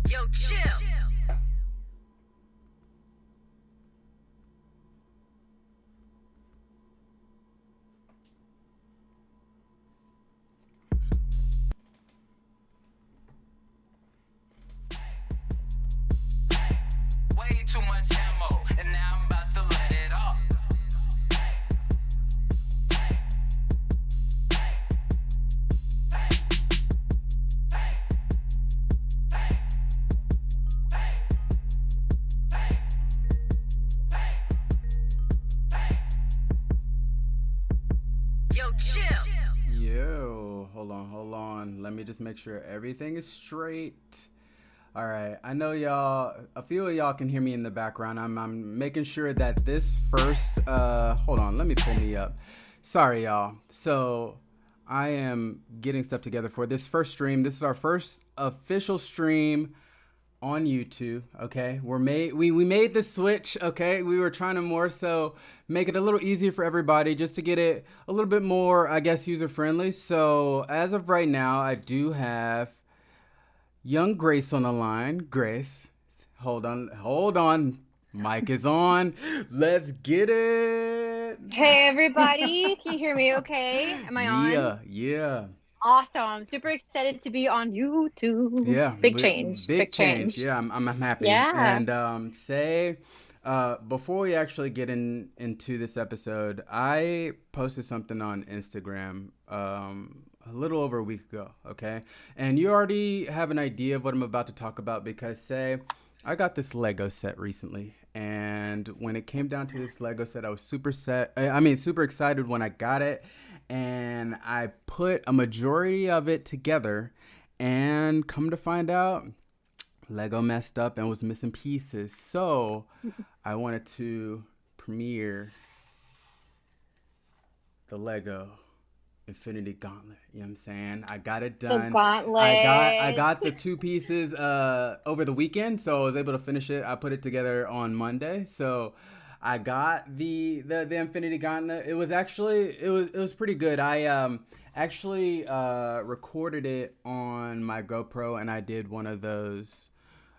Yo, chill. Way too much ammo, and now I'm about to let it off. Yo, chill. Yo, hold on. Let me just make sure everything is straight. All right, I know y'all, a few of y'all can hear me in the background. I'm making sure that this first, hold on, let me pull me up. Sorry, y'all. So I am getting stuff together for this first stream. This is our first official stream on YouTube. Okay, we made the switch. Okay, we were trying to more so make it a little easier for everybody, just to get it a little bit more, I guess, user friendly. So as of right now, I do have young Grace on the line. Grace, hold on. Mic is on. Let's get it. Hey everybody, can you hear me okay? Am I on? Yeah. Awesome. Super excited to be on YouTube. Yeah, Big change. big Big change. change. Yeah, I'm happy. Yeah. And before we actually get into this episode, I posted something on Instagram a little over a week ago. Okay, and you already have an idea of what I'm about to talk about because I got this Lego set recently, and when it came down to this Lego set, I was super excited when I got it, and I put a majority of it together, and come to find out, Lego messed up and was missing pieces. So I wanted to premiere the Lego Infinity Gauntlet. You know what I'm saying? I got it The done. gauntlet. I got the two pieces over the weekend, so I was able to finish it. I put it together on Monday. So I got the Infinity Gauntlet. It was pretty good. I actually recorded it on my GoPro, and I did one of those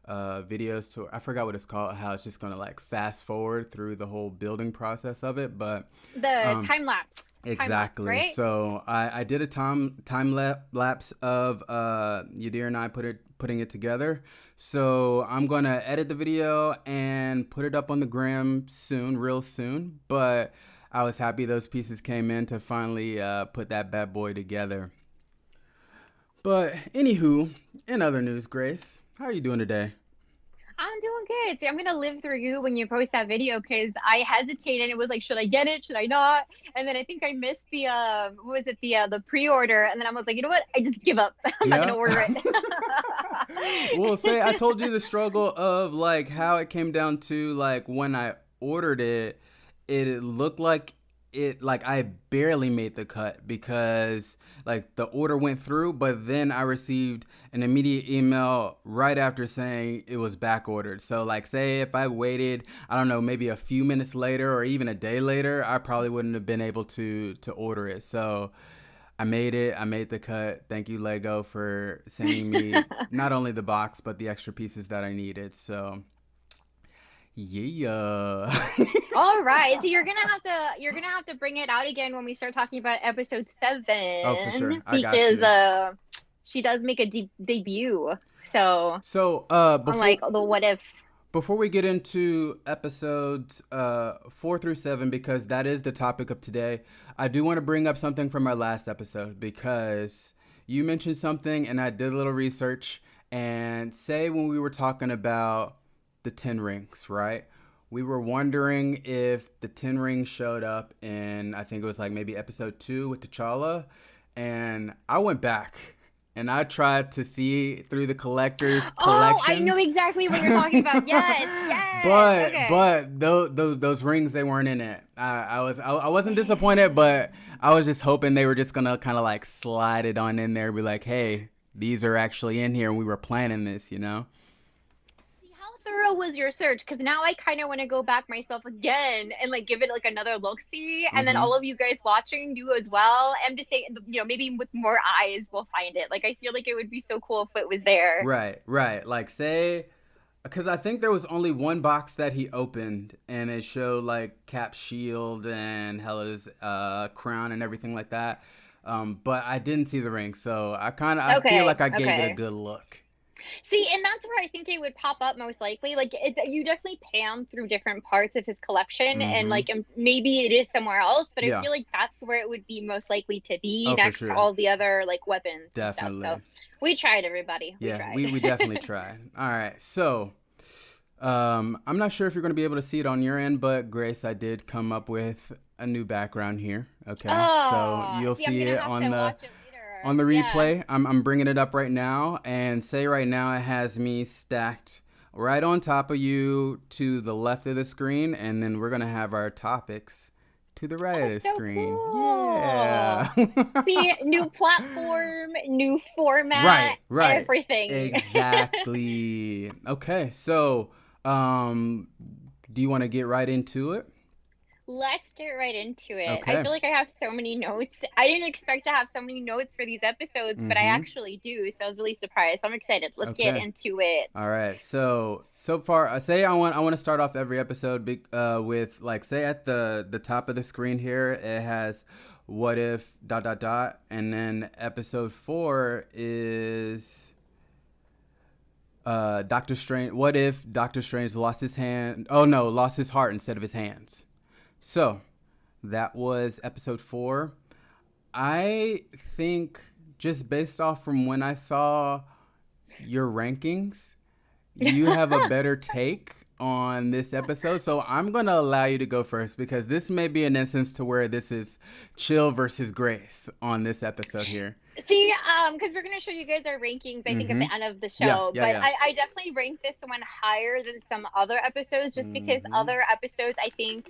videos to, I forgot what it's called, how it's just gonna like fast forward through the whole building process of it, but The time lapse. exactly. Right? So I did a time lapse of Yadir and I putting it together. So I'm gonna edit the video and put it up on the gram soon, real soon. But I was happy those pieces came in to finally put that bad boy together. But anywho, in other news, Grace, how are you doing today? I'm doing good. See, I'm gonna live through you when you post that video because I hesitated. It was like, should I get it? Should I not? And then I think I missed the what was it, the pre-order, and then I was like, you know what? I just give up. I'm not Yeah. gonna order it. Well, I told you the struggle of like how it came down to like when I ordered it, it looked like I barely made the cut because like the order went through, but then I received an immediate email right after saying it was back ordered. So like say if I waited, I don't know, maybe a few minutes later or even a day later, I probably wouldn't have been able to order it. So I made it. I made the cut. Thank you, Lego, for sending me not only the box but the extra pieces that I needed. So yeah. All right. So you're gonna have to bring it out again when we start talking about episode 7. Oh, for sure. I got Because you. she does make a debut. So So unlike the what if. before we get into episodes 4 through 7, because that is the topic of today, I do want to bring up something from our last episode because you mentioned something and I did a little research, and say when we were talking about the 10 rings, right? We were wondering if the 10 rings showed up in, I think it was like maybe episode 2 with T'Challa, and I went back and I tried to see through the collector's Oh, I collection. know exactly what you're talking about. Yes. But Okay. those rings, they weren't in it. I wasn't disappointed, but I was just hoping they were just gonna kind of like slide it on in there, be like, hey, these are actually in here, and we were planning this, you know. See, how thorough was your search? Because now I kind of want to go back myself again and like give it like another look see, and then Mm-hmm. all of you guys watching do as well. I'm just saying, maybe with more eyes we'll find it. Like I feel like it would be so cool if it was there. Right, right. Like, say, because I think there was only one box that he opened, and it showed like Cap's shield and Hela's crown and everything like that. But I didn't see the ring, so I feel Okay, like I gave it a okay. good look. See, and that's where I think it would pop up most likely. Like, you definitely pan through different parts of his collection, and Mm-hmm. like, maybe it is somewhere else, but I Yeah. feel like that's where it would be most likely to be Oh, for next to sure. all the other like weapons and stuff. So Definitely. we tried, everybody. We Yeah, tried. we definitely tried. All right, so I'm not sure if you're going to be able to see it on your end, but Grace, I did come up with a new background here. Okay, so Oh, you'll see, I'm see gonna it have on to the watch it later. on the Yeah. replay. I'm bringing it up right now, and say right now it has me stacked right on top of you to the left of the screen, and then we're gonna have our topics to the right Oh, of the so screen. cool. Yeah. See, new platform, new format, Right, right. everything. Exactly. Okay, so um do you want to get right into it? Let's get right into it. I Okay. feel like I have so many notes. I didn't expect to have so many notes for these episodes, but I Mm-hmm. actually do. So I was really surprised. I'm excited. Let's get Okay. into it. All right. So far, say I want to start off every episode with like, say at the top of the screen here it has what if dot dot dot, and then episode 4 is Doctor Strange. What if Doctor Strange lost his hand? Oh no, lost his heart instead of his hands. So that was episode 4. I think just based off from when I saw your rankings, you have a better take on this episode. So I'm going to allow you to go first because this may be an instance to where this is chill versus grace on this episode here. See, because we're gonna show you guys our rankings, I think, at Mm-hmm. the end of the Yeah, show. yeah, But yeah. I definitely rank this one higher than some other episodes, just because Mm-hmm. other episodes, I think,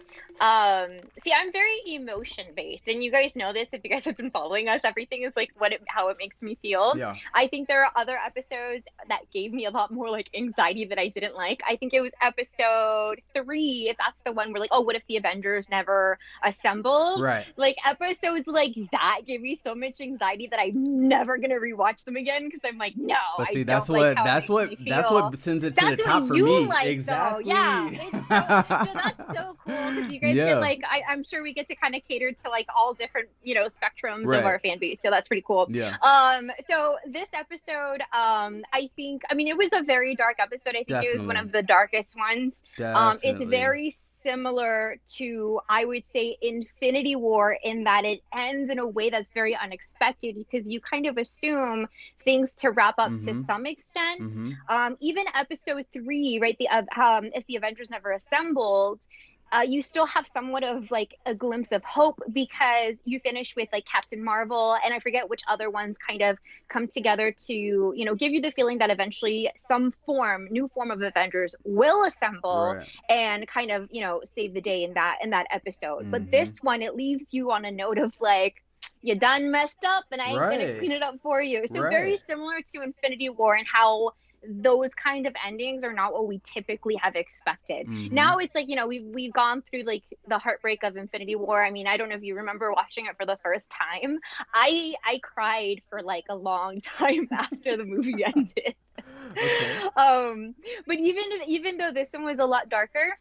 see, I'm very emotion based, and you guys know this if you guys have been following us. Everything is like how it makes me feel. Yeah. I think there are other episodes that gave me a lot more like anxiety that I didn't like. I think it was episode 3, if that's the one where like, oh, what if the Avengers never assembled? Right. Like episodes like that give me so much anxiety that I'm never gonna rewatch them again because I'm like, no, But I see, that's don't like what how it that's makes what me that's feel. what sends it to the That's what top for you me. like, though. Yeah, Exactly. it's so that's so cool because you guys get Yeah. like I'm sure we get to kind of cater to like all different spectrums of Right. our fan base, so that's pretty cool. Yeah. So this episode, I think, I mean, it was a very dark episode. I think it was one Definitely. of the darkest ones. It's Definitely. very similar to, I would say, Infinity War in that it ends in a way that's very unexpected because you kind of assume things to wrap up to Mm-hmm. some extent. Mm-hmm. Even episode 3, right? If the Avengers never assembled, you still have somewhat of like a glimpse of hope because you finish with like Captain Marvel, and I forget which other ones kind of come together to give you the feeling that eventually some new form of Avengers will assemble Right. and kind of save the day in that episode. But Mm-hmm. this one, it leaves you on a note of like, you done messed up and I ain't gonna Right. clean it up for you. So very Right. similar to Infinity War and how those kind of endings are not what we typically have expected. Mm-hmm. Now it's like, we've gone through like the heartbreak of Infinity War. I mean, I don't know if you remember watching it for the first time. I cried for like a long time after the movie ended. Okay. But even though this one was a lot darker,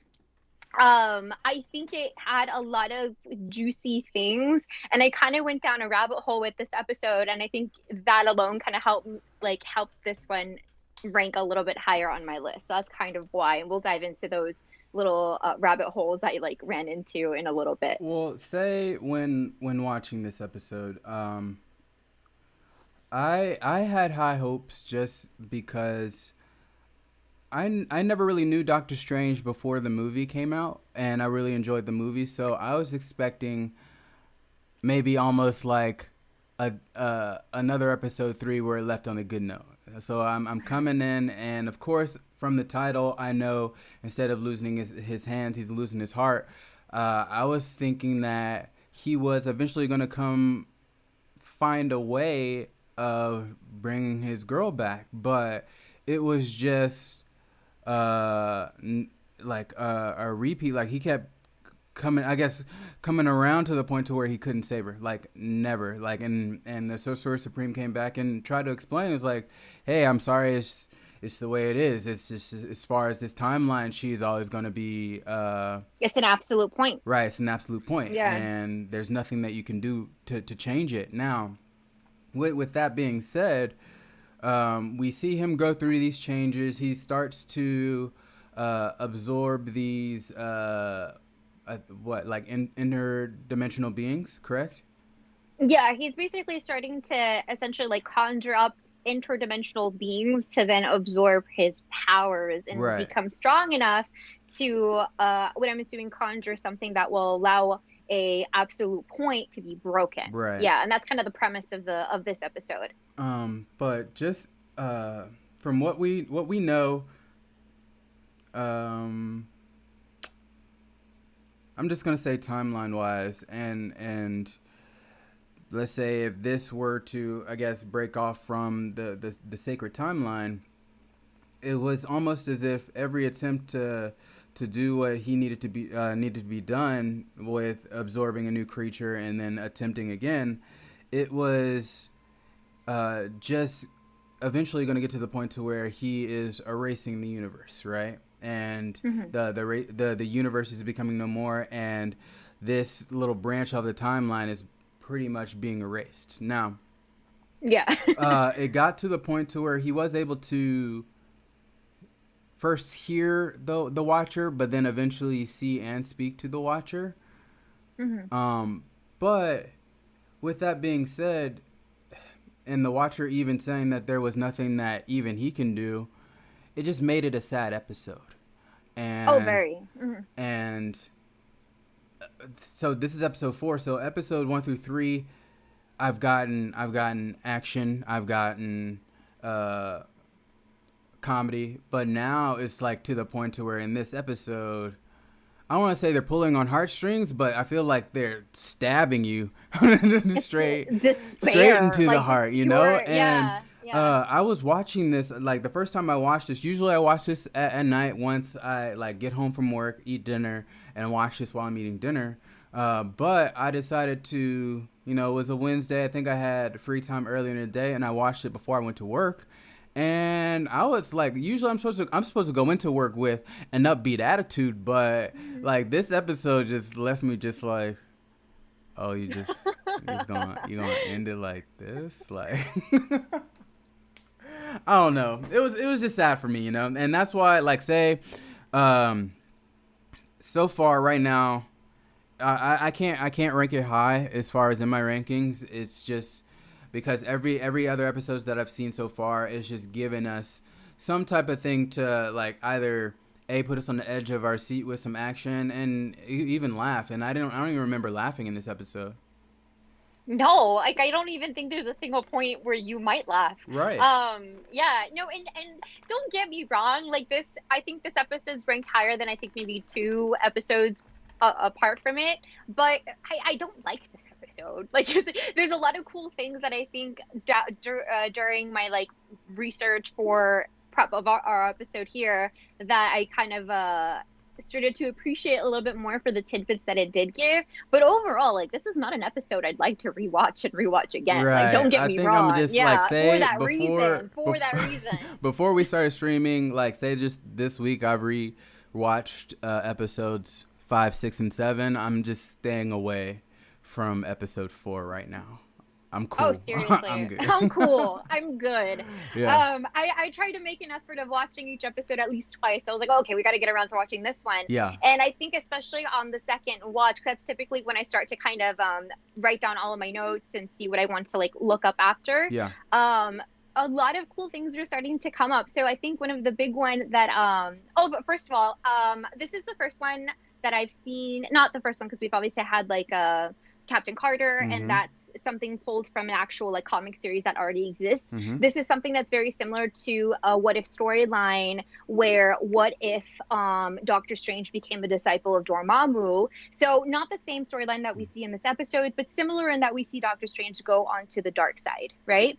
I think it had a lot of juicy things, and I kind of went down a rabbit hole with this episode, and I think that alone kind of helped this one rank a little bit higher on my list. So that's kind of why, and we'll dive into those little rabbit holes I like ran into in a little bit. Well, say when watching this episode, I had high hopes just because I never really knew Doctor Strange before the movie came out, and I really enjoyed the movie, so I was expecting maybe almost like another episode 3 where it left on a good note. So I'm coming in, and of course from the title I know instead of losing his hands, he's losing his heart. I was thinking that he was eventually going to find a way of bringing his girl back, but it was just like a repeat. Like he kept coming around to the point to where he couldn't save her. Like never. Like and the Sorcerer Supreme came back and tried to explain. It was like, hey, I'm sorry. It's the way it is. It's just as far as this timeline, she's always going to be. It's an absolute point. Right. It's an absolute point. Yeah. And there's nothing that you can do to change it. Now, with that being said, we see him go through these changes. He starts to absorb these interdimensional beings, correct? Yeah, he's basically starting to essentially like conjure up interdimensional beings to then absorb his powers and Right. become strong enough to what I'm assuming conjure something that will allow a absolute point to be broken. Right. Yeah, and that's kind of the premise of this episode. But just from what we know, I'm just gonna say timeline wise, and let's say if this were to, I guess, break off from the sacred timeline, it was almost as if every attempt to do what he needed to be done with absorbing a new creature and then attempting again, it was just eventually going to get to the point to where he is erasing the universe, right? And the universe is becoming no more, and this little branch of the timeline is pretty much being erased. Now, Yeah. it got to the point to where he was able to first hear the Watcher, but then eventually see and speak to the Watcher. But with that being said, and the Watcher even saying that there was nothing that even he can do, it just made it a sad episode. And Very. and so this is episode 4. So episode 1 through 3, I've gotten action, I've gotten comedy, but now it's like to the point to where in this episode, I don't want to say they're pulling on heartstrings, but I feel like they're stabbing you straight into the heart, you know? And I was watching this, like the first time I watched this, usually I watch this at night once I like get home from work, eat dinner, and watch this while I'm eating dinner. But I decided to, it was a Wednesday. I think I had free time earlier in the day, and I watched it before I went to work. And I was like, usually I'm supposed to go into work with an upbeat attitude, but like this episode just left me just like, oh, you're gonna end it like this, like. I don't know. It was just sad for me, and that's why, like, say, so far right now, I can't rank it high as far as in my rankings. It's just because every other episodes that I've seen so far is just giving us some type of thing to like either put us on the edge of our seat with some action and even laugh. And I don't even remember laughing in this episode. No, like I don't even think there's a single point where you might laugh. Right. Yeah, no, and don't get me wrong, like this, I think this episode's ranked higher than I think maybe 2 episodes apart from it, but I don't like this episode. Like there's a lot of cool things that I think during my like research for prep of our episode here that I kind of started to appreciate a little bit more for the tidbits that it did give. But overall, like this is not an episode I'd like to rewatch again. Right. Like don't get me wrong. I'm just, like, say for that reason. Before we started streaming, like say just this week I've rewatched episodes 5, 6, and 7. I'm just staying away from episode 4 right now. I'm cool. Oh, seriously. I'm good. I'm cool. I'm good. Yeah. I try to make an effort of watching each episode at least twice. I was like, oh, okay, we got to get around to watching this one. Yeah. And I think especially on the second watch, 'cause that's typically when I start to kind of write down all of my notes and see what I want to like look up after. Yeah. A lot of cool things are starting to come up. So I think one of the big one that but first of all, this is the first one that I've seen, not the first one because we've obviously had like Captain Carter, and that's something pulled from an actual like comic series that already exists. This is something that's very similar to a What If storyline, where what if Doctor Strange became a disciple of Dormammu. So not the same storyline that we see in this episode, but similar in that we see Doctor Strange go onto the dark side, right?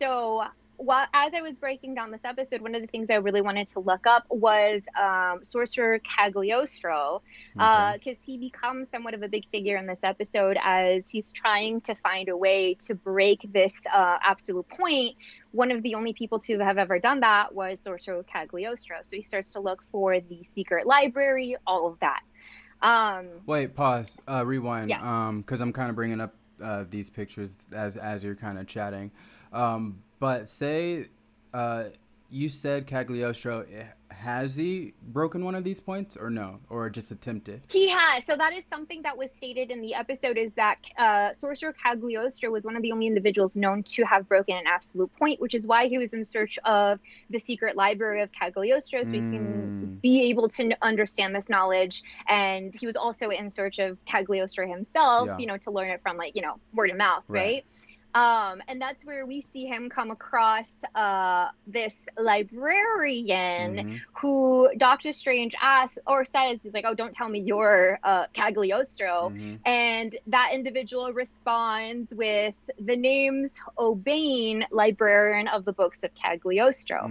So as I was breaking down this episode, one of the things I really wanted to look up was Sorcerer Cagliostro, Okay. because he becomes somewhat of a big figure in this episode as he's trying to find a way to break this absolute point. One of the only people to have ever done that was Sorcerer Cagliostro. So he starts to look for the secret library, all of that. Wait, pause. Rewind. Yeah. Because I'm kind of bringing up these pictures as you're kind of chatting. But say, you said Cagliostro, has he broken one of these points or no, or just attempted? He has. So that is something that was stated in the episode, is that Sorcerer Cagliostro was one of the only individuals known to have broken an absolute point, which is why he was in search of the secret library of Cagliostro, so he can be able to understand this knowledge. And he was also in search of Cagliostro himself, Yeah. to learn it from word of mouth, right? And that's where we see him come across this librarian who Doctor Strange asks or says, he's like, oh, don't tell me you're Cagliostro. And that individual responds with the name's O'Bane, librarian of the books of Cagliostro.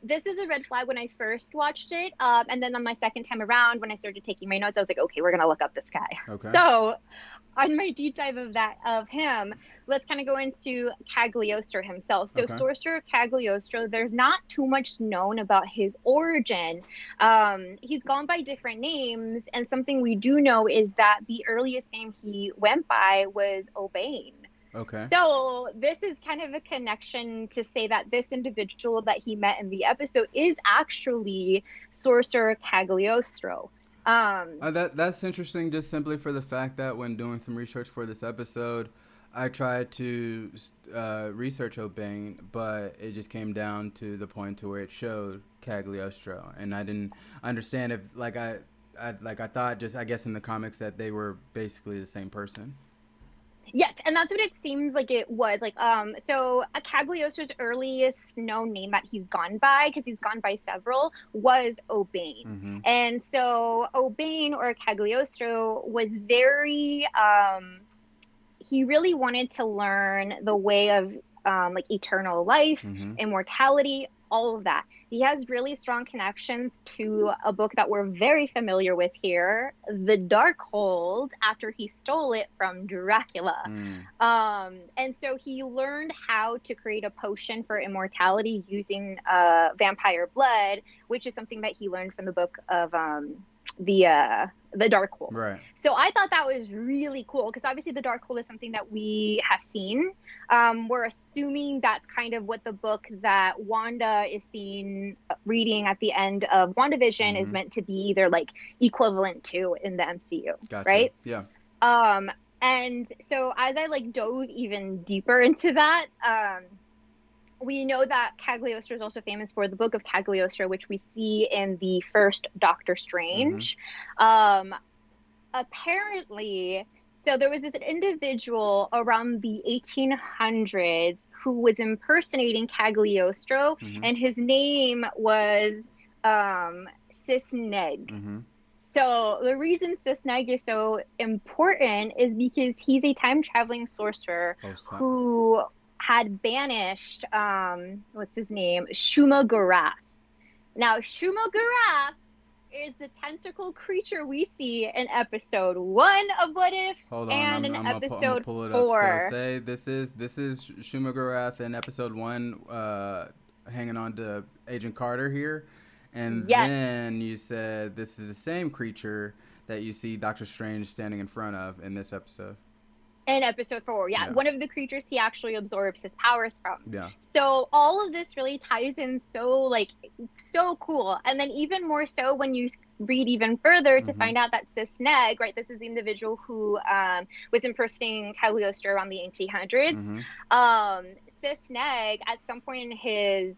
This is a red flag when I first watched it. And then on my second time around, when I started taking my notes, I was like, okay, we're going to look up this guy. Okay. So on my deep dive of him, let's kind of go into Cagliostro himself. So Sorcerer Cagliostro, there's not too much known about his origin. He's gone by different names, and something we do know is that the earliest name he went by was O'Bane. Okay. So this is kind of a connection to say that this individual that he met in the episode is actually Sorcerer Cagliostro. That's interesting, just simply for the fact that when doing some research for this episode, I tried to research O'Bane, but it just came down to the point to where it showed Cagliostro, and I didn't understand if I thought, just I guess in the comics, that they were basically the same person. Yes, and that's what it seems like it was. So Cagliostro's earliest known name that he's gone by, because he's gone by several, was O'Bane. And so O'Bane, or Cagliostro, was very, he really wanted to learn the way of eternal life, immortality, all of that. He has really strong connections to a book that we're very familiar with here, The Darkhold, after he stole it from Dracula. And so he learned how to create a potion for immortality using vampire blood, which is something that he learned from the book of the Darkhold. Right. So I thought that was really cool, because obviously the Darkhold is something that we have seen. We're assuming that's kind of what the book that Wanda is reading at the end of WandaVision is meant to be either equivalent to in the MCU. Gotcha. Right? Yeah. And so as I dove even deeper into that, we know that Cagliostro is also famous for the Book of Cagliostro, which we see in the first Doctor Strange. Apparently, so there was this individual around the 1800s who was impersonating Cagliostro, and his name was Sisneg. So the reason Sisneg is so important is because he's a time-traveling sorcerer who had banished, what's his name? Shumagarath. Now, Shumagarath is the tentacle creature we see in episode 1 of What If, and in episode 4. So say this is Shumagarath in episode 1, hanging on to Agent Carter here, and then you said this is the same creature that you see Doctor Strange standing in front of in this episode. In episode 4, one of the creatures he actually absorbs his powers from. Yeah. So all of this really ties in so cool. And then even more so when you read even further to find out that Sisneg, right, this is the individual who was impersonating Cagliostro around the 1800s. Sisneg, at some point in his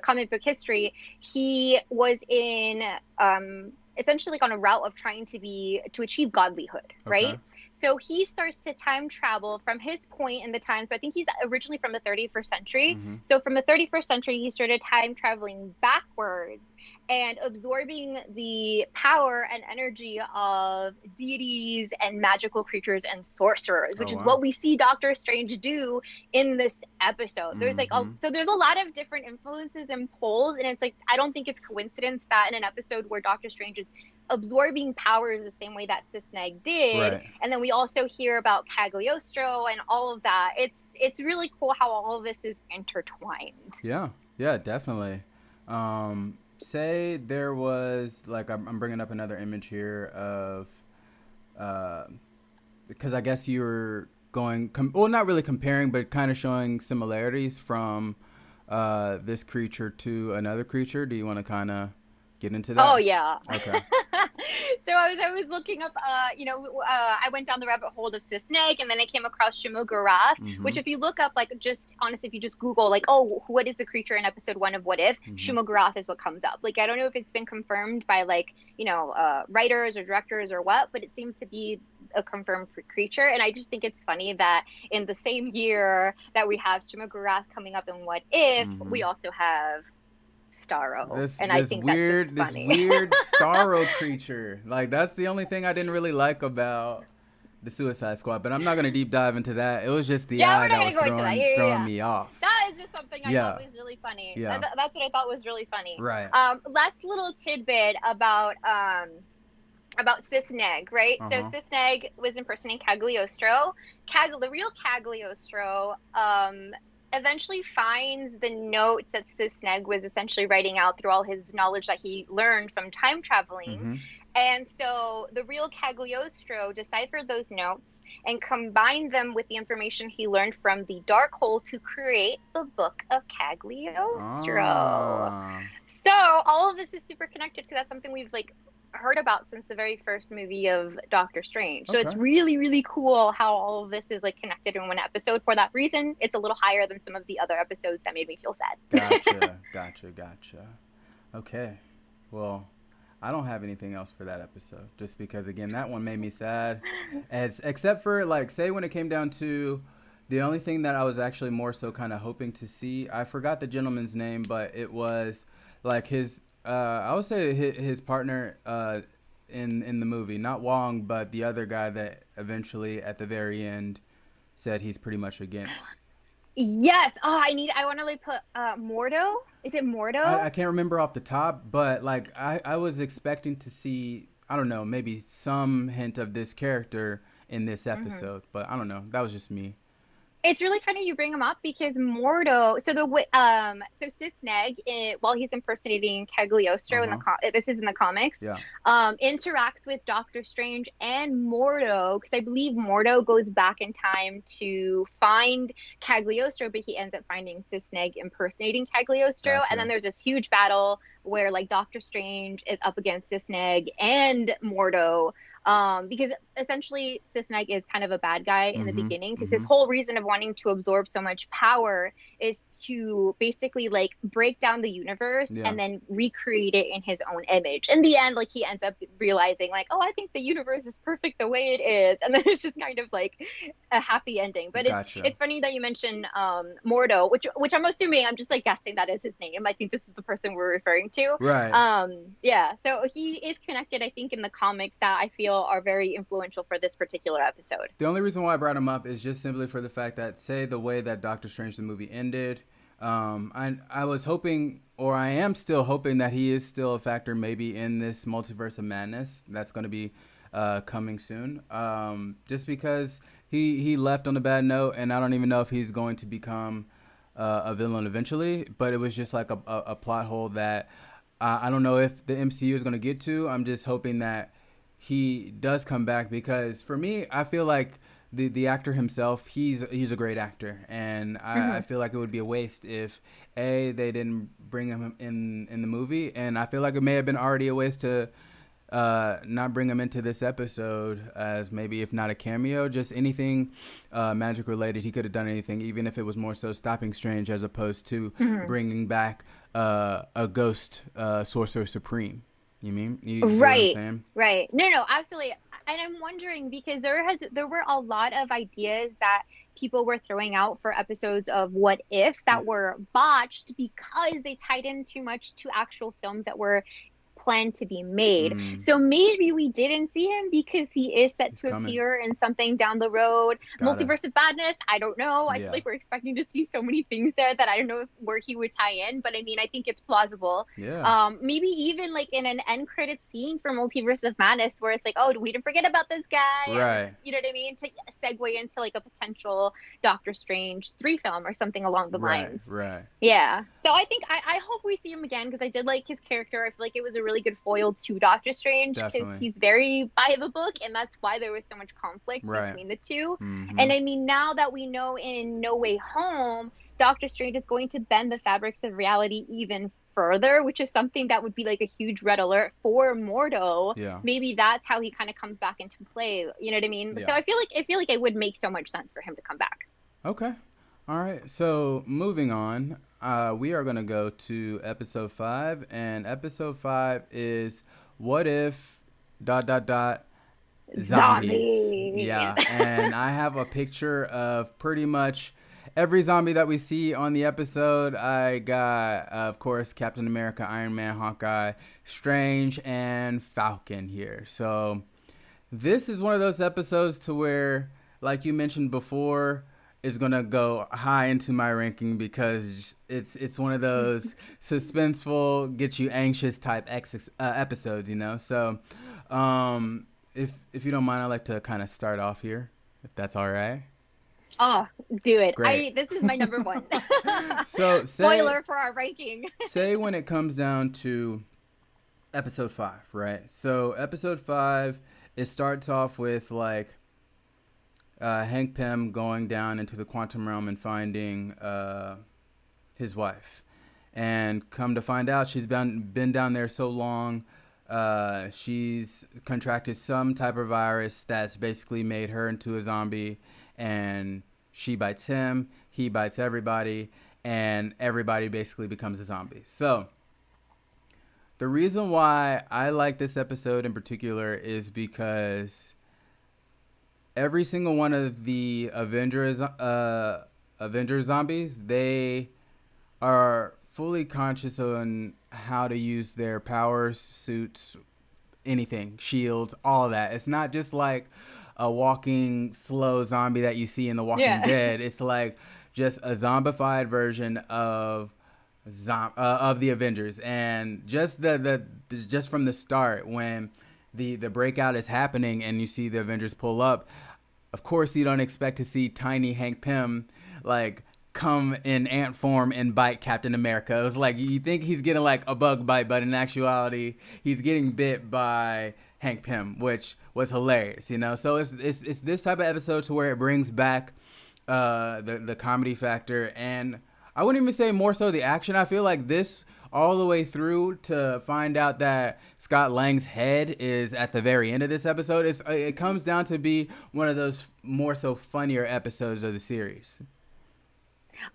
comic book history, he was in essentially on a route of trying to achieve godlyhood, right? So he starts to time travel from his point in the time. So I think he's originally from the 31st century. So from the 31st century, he started time traveling backwards. and absorbing the power and energy of deities and magical creatures and sorcerers, Oh which is wow. what we see Doctor Strange do in this episode. There's like Mm-hmm. so there's a lot of different influences and pulls, and it's like I don't think it's coincidence that in an episode where Doctor Strange is absorbing powers the same way that Sisneg did, Right. and then we also hear about Cagliostro and all of that. It's really cool how all of this is intertwined. Yeah. Yeah. Definitely. Say there was like I'm bringing up another image here of uh, because I guess you were going well, not really comparing, but kind of showing similarities from this creature to another creature. Do you want to kind of get into Oh that? yeah. Okay. So I was looking up I went down the rabbit hole of Sisneg, and then I came across Shimogarath, Mm-hmm. which if you look up like just honestly if you just Google like, oh, what is the creature in episode 1 of What If, Mm-hmm. Shimogarath is what comes up. Like I don't know if it's been confirmed by like, writers or directors or what, but it seems to be a confirmed creature. And I just think it's funny that in the same year that we have Shimogarath coming up in What If, Mm-hmm. we also have Starro. This And I this think that's just weird this funny. weird Starro creature. Like that's the only thing I didn't really like about the Suicide Squad. But I'm not gonna deep dive into that. It was just the Yeah, eye we're not that gonna was go into that. throwing Yeah. me off. That is just something I thought Yeah. was really funny. Yeah. That's what I thought was really funny. Right. Last little tidbit about Sisneg, right? So Uh-huh. Sisneg was impersonating Cagliostro. The real Cagliostro eventually finds the notes that Sisneg was essentially writing out through all his knowledge that he learned from time traveling. Mm-hmm. And so the real Cagliostro deciphered those notes and combined them with the information he learned from the dark hole to create the Book of Cagliostro. Ah. So all of this is super connected because that's something we've like heard about since the very first movie of Doctor Strange. So it's Okay. really, really cool how all of this is like connected in one episode. For that reason, it's a little higher than some of the other episodes that made me feel sad. Gotcha. Okay. Well, I don't have anything else for that episode. Just because again that one made me sad. Except for like say when it came down to the only thing that I was actually more so kind of hoping to see, I forgot the gentleman's name, but it was like his I would say his partner in the movie, not Wong, but the other guy that eventually at the very end said he's pretty much against. Yes. Oh, I want to like put Mordo. Is it Mordo? I can't remember off the top, but like I was expecting to see, I don't know, maybe some hint of this character in this episode, but I don't know. That was just me. It's really funny you bring him up because Mordo. So Sisneg, while he's impersonating Cagliostro Uh-huh. this is in the comics, Yeah. interacts with Doctor Strange and Mordo because I believe Mordo goes back in time to find Cagliostro, but he ends up finding Sisneg impersonating Cagliostro, Gotcha. and then there's this huge battle where like Doctor Strange is up against Sisneg and Mordo. Because essentially Sisneg is kind of a bad guy in the beginning because his whole reason of wanting to absorb so much power is to basically like break down the universe and then recreate it in his own image. In the end, like he ends up realizing like, oh, I think the universe is perfect the way it is, and then it's just kind of like a happy ending. But it's funny that you mentioned Mordo, which I'm assuming, I'm just like guessing that is his name. I think this is the person we're referring to. Right. Yeah. So he is connected, I think, in the comics that I feel are very influential for this particular episode. The only reason why I brought him up is just simply for the fact that, say, the way that Doctor Strange the movie ended, I was hoping, or I am still hoping, that he is still a factor maybe in this multiverse of madness that's going to be coming soon. Just because he left on a bad note, and I don't even know if he's going to become a villain eventually, but it was just like a plot hole that I don't know if the MCU is going to get to. I'm just hoping that he does come back, because for me, I feel like the actor himself, he's a great actor, and I feel like it would be a waste if they didn't bring him in the movie, and I feel like it may have been already a waste to not bring him into this episode as maybe, if not a cameo, just anything magic related. He could have done anything, even if it was more so stopping Strange as opposed to bringing back a ghost Sorcerer Supreme. You mean? You know what I'm saying? Right. No, absolutely. And I'm wondering because there were a lot of ideas that people were throwing out for episodes of What If that were botched because they tied in too much to actual films that were planned to be made. So maybe we didn't see him because he is set to appear in something down the road. Multiverse of Madness, I don't know. I feel like we're expecting to see so many things there that I don't know where he would tie in, but I mean, I think it's plausible. Maybe even like in an end credit scene for Multiverse of Madness where it's like, oh, we didn't forget about this guy. Right. You know what I mean? To segue into like a potential Doctor Strange 3 film or something along the lines. Right. Yeah. So I think I hope we see him again because I did like his character. I feel like it was a really good foil to Doctor Strange because he's very by the book, and that's why there was so much conflict between the two. And I mean, now that we know in No Way Home, Doctor Strange is going to bend the fabrics of reality even further, which is something that would be like a huge red alert for Mordo. Maybe that's how he kind of comes back into play. You know what I mean? So I feel like it would make so much sense for him to come back. Okay. All right. So moving on, we are going to go to episode 5, and episode 5 is What If ... Zombies. Yeah. And I have a picture of pretty much every zombie that we see on the episode. I got, of course, Captain America, Iron Man, Hawkeye, Strange, and Falcon here. So this is one of those episodes to where, like you mentioned before, is gonna go high into my ranking because it's one of those suspenseful, get you anxious type episodes, you know. So, if you don't mind, I'd like to kind of start off here, if that's all right. Oh, do it! Great. This is my number one. So spoiler for our ranking. Say when it comes down to episode 5, right? So episode 5, it starts off with like Hank Pym going down into the quantum realm and finding his wife. And come to find out, she's been down there so long, she's contracted some type of virus that's basically made her into a zombie. And she bites him, he bites everybody, and everybody basically becomes a zombie. So the reason why I like this episode in particular is because every single one of the Avengers zombies, they are fully conscious on how to use their powers, suits, anything, shields, all of that. It's not just like a walking slow zombie that you see in The Walking Dead. It's like just a zombified version of the Avengers. And just just from the start, when the breakout is happening and you see the Avengers pull up, of course you don't expect to see tiny Hank Pym like come in ant form and bite Captain America. It was like you think he's getting like a bug bite, but in actuality he's getting bit by Hank Pym, which was hilarious, you know. So it's this type of episode to where it brings back the comedy factor, and I wouldn't even say more so the action. I feel like this all the way through to find out that Scott Lang's head is at the very end of this episode. It comes down to be one of those more so funnier episodes of the series.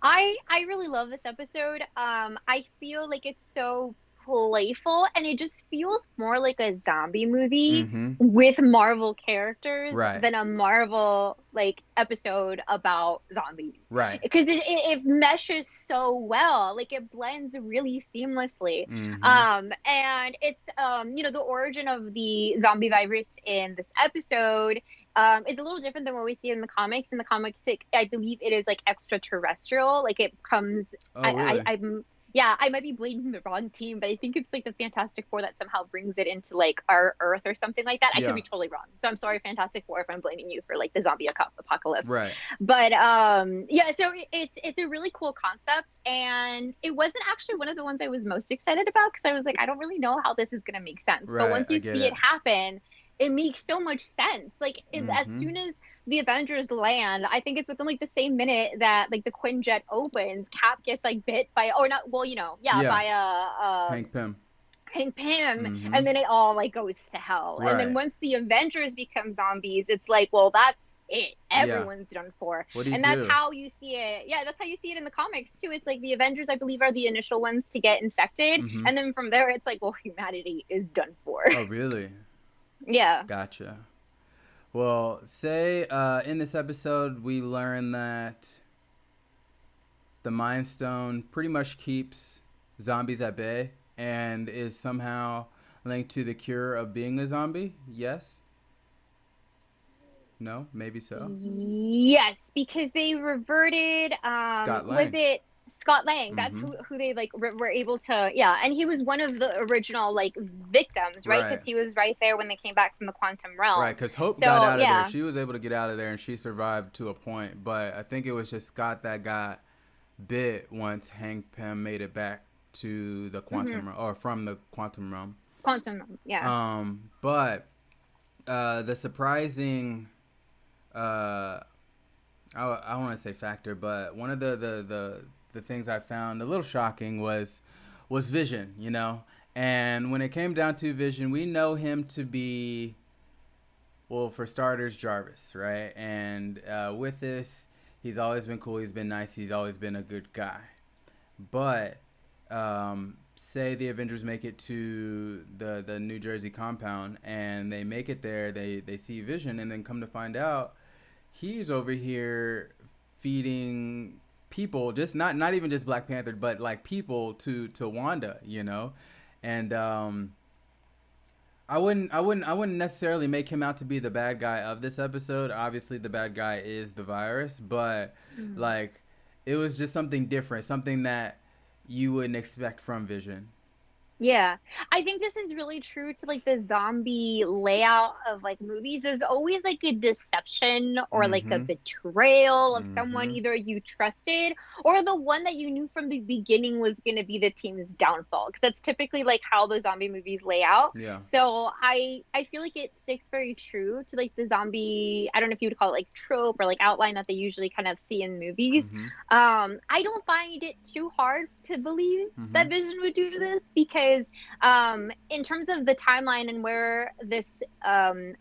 I really love this episode. I feel like it's so playful, and it just feels more like a zombie movie with Marvel characters than a Marvel like episode about zombies. Right. Because it meshes so well. Like it blends really seamlessly. And it's the origin of the zombie virus in this episode is a little different than what we see in the comics. In the comics, I believe it is like extraterrestrial. Like it comes. Really? I might be blaming the wrong team, but I think it's like the Fantastic Four that somehow brings it into like our Earth or something like that. I could be totally wrong. So I'm sorry, Fantastic Four, if I'm blaming you for like the zombie apocalypse. Right. But so it's a really cool concept, and it wasn't actually one of the ones I was most excited about because I was like, I don't really know how this is going to make sense. But once you see it happen, it makes so much sense. Like as soon as the Avengers land, I think it's within like the same minute that like the Quinjet opens, Cap gets like bit by by Hank Pym. And then it all like goes to hell. And then once the Avengers become zombies, it's like, well, that's it. Everyone's done for. And that's how you see it. Yeah, that's how you see it in the comics too. It's like the Avengers, I believe, are the initial ones to get infected, and then from there, it's like, well, humanity is done for. Oh, really? Yeah. Gotcha. Well, say in this episode we learn that the Mind Stone pretty much keeps zombies at bay and is somehow linked to the cure of being a zombie. Yes? No? Maybe so. Yes, because they reverted. Scott Was Lang. it Scott Lang? That's Mm-hmm. who they like were able to. Yeah, and he was one of the original like victims, right? Right. Because he was right there when they came back from the quantum Right, realm. because Hope got So out of there. yeah. She was able to get out of there and she survived to a point. But I think it was just Scott that got bit once Hank Pym made it back to the Hmm. quantum realm, or from the quantum realm. Quantum realm. Yeah. But the surprising, uh, I don't want to say factor, but one of the things I found a little shocking was Vision, you know. And when it came down to Vision, we know him to be, well, for starters, Jarvis, right? And with this, he's always been cool. He's been nice. He's always been a good guy. But say the Avengers make it to the New Jersey compound and they make it there, they see Vision, and then come to find out he's over here feeding people, just not even just Black Panther, but like people to Wanda, you know. And I wouldn't necessarily make him out to be the bad guy of this episode. Obviously the bad guy is the virus, but like it was just something different, something that you wouldn't expect from Vision. Yeah, I think this is really true to like the zombie layout of like movies. There's always like a deception or like a Mm-hmm. betrayal of someone Mm-hmm. either you trusted or the one that you knew from the beginning was going to be the team's downfall. Because that's typically like how the zombie movies lay out. Yeah. So I feel like it sticks very true to like the zombie, I don't know if you would call it like trope or like outline that they usually kind of see in movies. Mm-hmm. I don't find it too hard to believe Mm-hmm. that Vision would do this because, in terms of the timeline and where this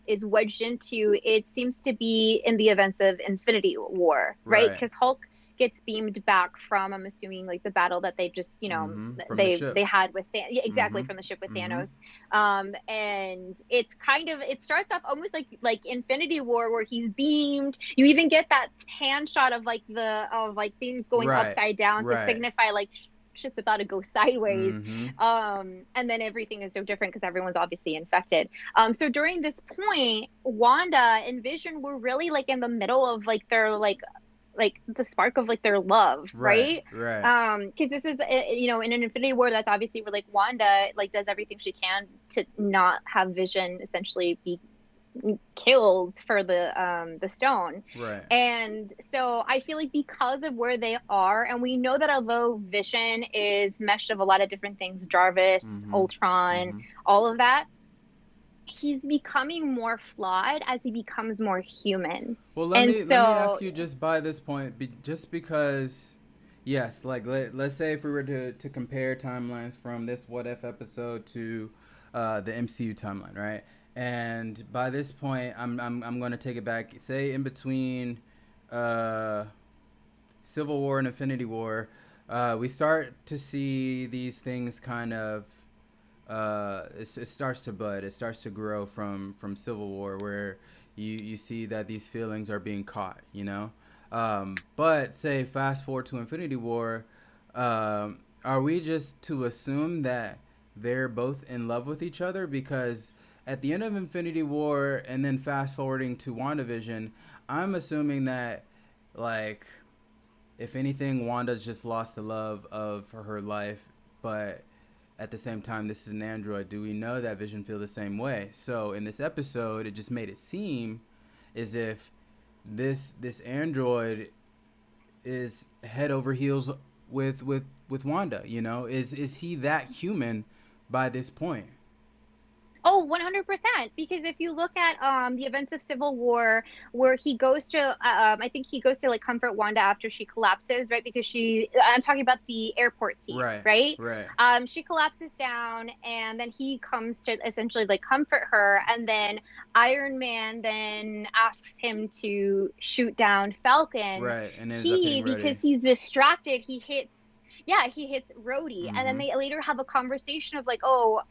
is wedged into, it seems to be in the events of Infinity War, right? Right. Because Hulk gets beamed back from, I'm assuming, like the battle that they just, Mm-hmm. From the they ship. had with yeah, exactly Mm-hmm. from the ship with Mm-hmm. Thanos. And it's kind of it starts off almost like Infinity War where he's beamed. You even get that hand shot of like the of like things going Right. upside down to Right. signify like shit's about to go sideways. Mm-hmm. And then everything is so different because everyone's obviously infected. So during this point, Wanda and Vision were really like in the middle of like their like the spark of like their love, Right. right? Right. Because this is in an Infinity War, that's obviously where like Wanda like does everything she can to not have Vision essentially be killed for the stone. Right. And so I feel like because of where they are, and we know that although Vision is meshed of a lot of different things, Jarvis, Mm-hmm. Ultron, Mm-hmm. all of that, he's becoming more flawed as he becomes more human. Well, And let me so ask you just by this point, just because, yes, like let's say if we were to compare timelines from this What If episode to the MCU timeline, right? And by this point, I'm going to take it back. Say in between uh, Civil War and Infinity War, we start to see these things kind of it starts to bud. It starts to grow from Civil War, where you see that these feelings are being caught. You know, but say fast forward to Infinity War, are we just to assume that they're both in love with each other? Because at the end of Infinity War, and then fast forwarding to WandaVision, I'm assuming that like if anything, Wanda's just lost the love of her life, but at the same time, this is an android. Do we know that Vision feel the same way? So in this episode, it just made it seem as if this android is head over heels with Wanda. You know, is he that human by this point? Oh, 100%. Because if you look at the events of Civil War, where he goes to, I think he goes to like comfort Wanda after she collapses, right? Because I'm talking about the airport scene, Right, right? right, She collapses down, and then he comes to essentially like comfort her, and then Iron Man then asks him to shoot down Falcon. right, and ends up hitting Because Rhodey. he's distracted, he hits Rhodey, and then Mm-hmm. they later have a conversation of like, oh,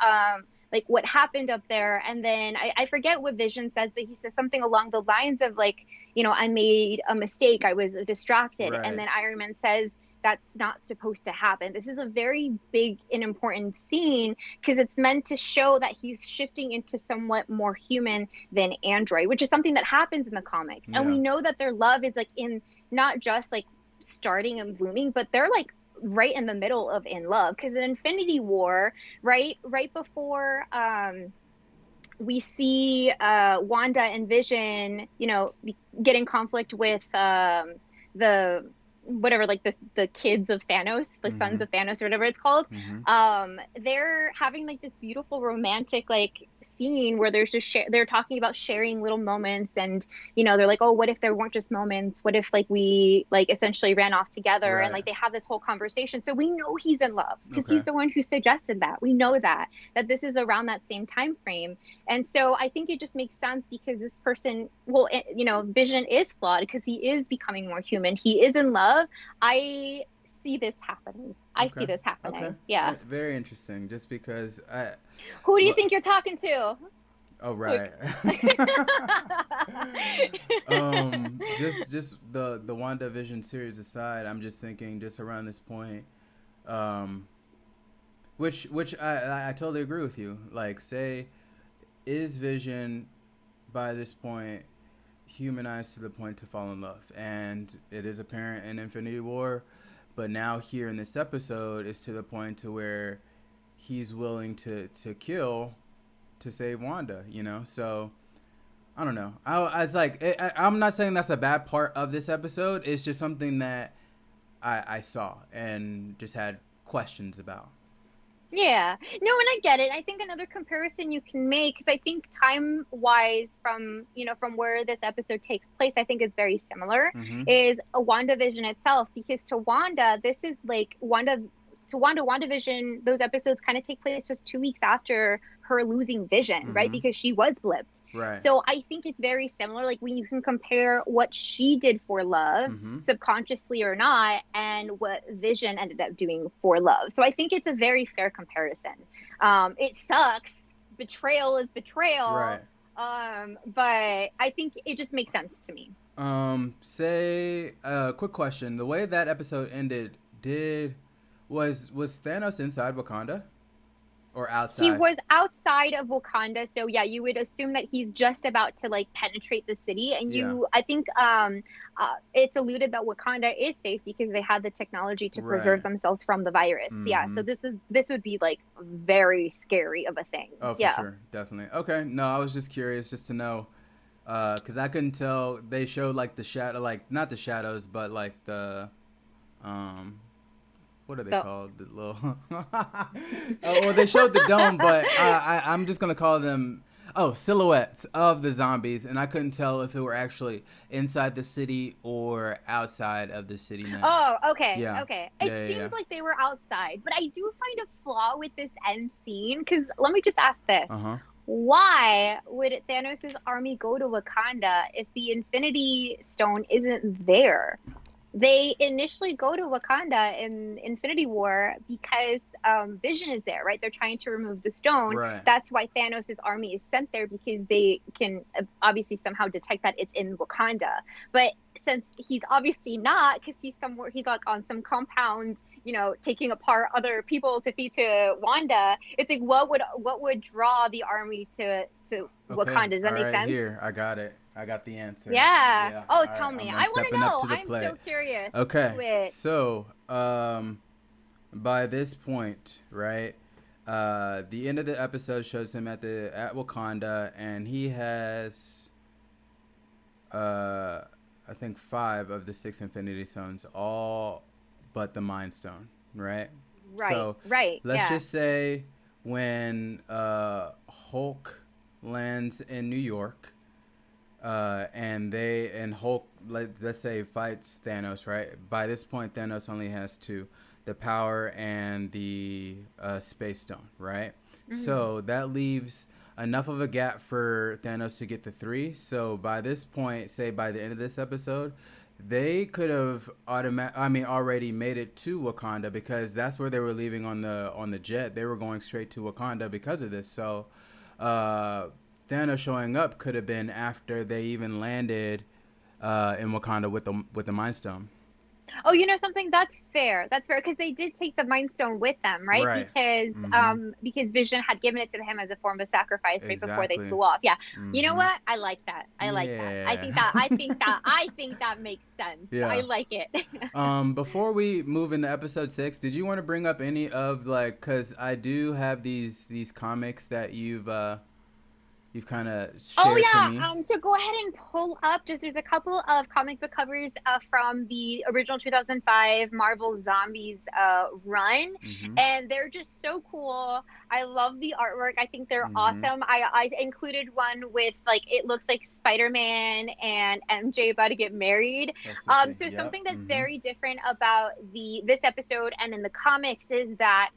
like what happened up there. And then I forget what Vision says, but he says something along the lines of like, I made a mistake, I was distracted. And Right. then Iron Man says that's not supposed to happen. This is a very big and important scene because it's meant to show that he's shifting into somewhat more human than android, which is something that happens in the comics. And Yeah. we know that their love is like in not just like starting and blooming, but they're like right in the middle of in love because in Infinity War, right before we see Wanda and Vision, get in conflict with the whatever, like the kids of Thanos, the sons Mm-hmm. of Thanos, or whatever it's called. Mm-hmm. They're having like this beautiful romantic like scene where there's just they're talking about sharing little moments, and they're like, oh, what if there weren't just moments? What if like we like essentially ran off together? And Right. like they have this whole conversation. So we know he's in love because Okay. he's the one who suggested that. We know that this is around that same time frame. And so I think it just makes sense because this person, well, Vision is flawed because he is becoming more human. He is in love. I see this happening. I see Okay. this Okay. happening. Yeah. Very interesting. Just because I, Who do you well, think you're talking to? oh right. Like, Just the WandaVision series aside, I'm just thinking just around this point, um, which I totally agree with you. Like, say, is Vision by this point humanized to the point to fall in love, and it is apparent in Infinity War, but now here in this episode is to the point to where he's willing to kill to save Wanda. So I don't know. I was like, I'm not saying that's a bad part of this episode. It's just something that I saw and just had questions about. yeah. No, and I get it. I think another comparison you can make, because I think time-wise from where this episode takes place, I think is very similar, Mm-hmm. is a WandaVision itself. Because to Wanda, this is like WandaVision, those episodes kind of take place just 2 weeks after her losing vision, right? Mm-hmm. Because she was blipped. Right. So I think it's very similar. Like when you can compare what she did for love, Mm-hmm. subconsciously or not, and what Vision ended up doing for love. So I think it's a very fair comparison. It sucks. Betrayal is betrayal. Right. But I think it just makes sense to me. Say, quick question. The way that episode ended, was Thanos inside Wakanda or He outside? was outside of Wakanda, so yeah, you would assume that he's just about to like penetrate the city. And Yeah. I think it's alluded that Wakanda is safe because they had the technology to preserve Right. themselves from the virus. Yeah, Mm-hmm. so this would be like very scary of a thing. Oh, for Yeah. sure, definitely. Okay, no, I was just curious, just to know, because I couldn't tell. They showed like the shadow, like not the shadows, but like the, um, what are they So called? The little. Well, they showed the dome, but I'm just gonna call them silhouettes of the zombies, and I couldn't tell if it were actually inside the city or outside of the city now. Oh, okay, Yeah, okay. yeah, It yeah, yeah. seems like they were outside, but I do find a flaw with this end scene because let me just ask this. Uh huh. Why would Thanos' army go to Wakanda if the Infinity Stone isn't there? They initially go to Wakanda in Infinity War because Vision is there, right? They're trying to remove the stone. Right. That's why Thanos' army is sent there because they can obviously somehow detect that it's in Wakanda. But since he's obviously not, because he's like on some compound, taking apart other people to feed to Wanda. It's like what would draw the army to Okay. Wakanda? Does that All make right. sense? Here, I got it. I got the answer. Yeah. Yeah. Oh, All tell right. me. I'm I want to stepping up know. to the I'm plate. so curious. Do Okay. it. So, by this point, right? The end of the episode shows him at Wakanda, and he has, I think 5 of the 6 Infinity Stones, all but the Mind Stone, right? Right. So Right. let's Yeah. just say when Hulk lands in New York, and Hulk, let's say, fights Thanos, right? By this point, Thanos only has 2, the power and the space stone, right? So that leaves enough of a gap for Thanos to get the 3. So by this point, say by the end of this episode, they could have already made it to Wakanda because that's where they were leaving on the jet. They were going straight to Wakanda because of this. So, uh, Thanos showing up could have been after they even landed in Wakanda with the Mind Stone. Oh, you know something? That's fair. That's fair because they did take the Mind Stone with them, right? Right. Mm-hmm. Because Vision had given it to him as a form of sacrifice right before they Exactly. flew off. Yeah. You know Mm-hmm. what? I like that. I like that. Yeah. I think that makes sense. I Yeah. like it. Before we move into episode 6, did you want to bring up any of like, cause I do have these comics that you've kind of Oh shared to me. yeah, so go ahead and pull up just there's a couple of comic book covers from the original 2005 Marvel Zombies run, Mm-hmm. and they're just so cool. I love the artwork. I think they're Mm-hmm. awesome. I included one with like it looks like Spider-Man and MJ about to get married. Let's just see. So Yep. something that's Mm-hmm. very different about the this episode and in the comics is that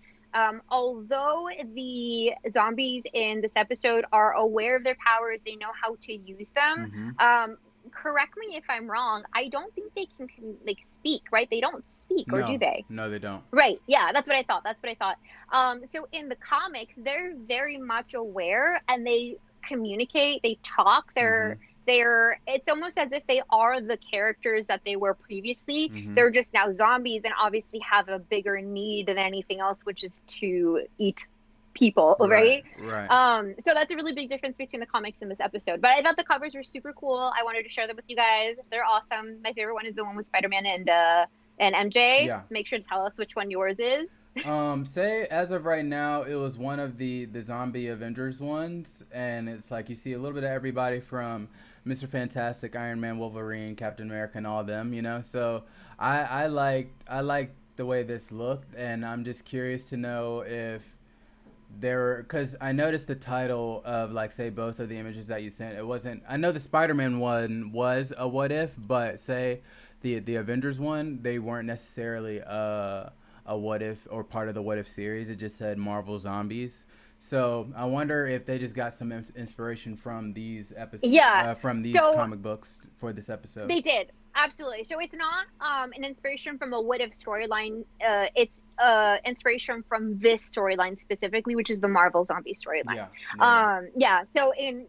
although the zombies in this episode are aware of their powers, they know how to use them. Mm-hmm. Um, correct me if I'm wrong. I don't think they can like speak, right? They don't speak, or do No, they? no, they don't. Right. Yeah, that's what I thought. That's what I thought. So in the comics, they're very much aware and they communicate, they talk, Mm-hmm. they're it's almost as if they are the characters that they were previously. Mm-hmm. They're just now zombies and obviously have a bigger need than anything else, which is to eat people, Right. right? Right. So that's a really big difference between the comics and this episode. But I thought the covers were super cool. I wanted to share them with you guys. They're awesome. My favorite one is the one with Spider-Man and MJ. Yeah. Make sure to tell us which one yours is. Say as of right now, it was one of the zombie Avengers ones, and it's like you see a little bit of everybody from Mr. Fantastic, Iron Man, Wolverine, Captain America, and all of them. You know, so I like the way this looked, and I'm just curious to know if there, because I noticed the title of like say both of the images that you sent. It wasn't. I know the Spider-Man one was a what if, but say the Avengers one, they weren't necessarily a what if or part of the what if series. It just said Marvel Zombies. So I wonder if they just got some inspiration from these episodes, Yeah. from these So comic books for this episode. they did. Absolutely. So it's not an inspiration from a what if storyline. It's inspiration from this storyline specifically, which is the Marvel zombie storyline. Yeah. Yeah. Yeah. So in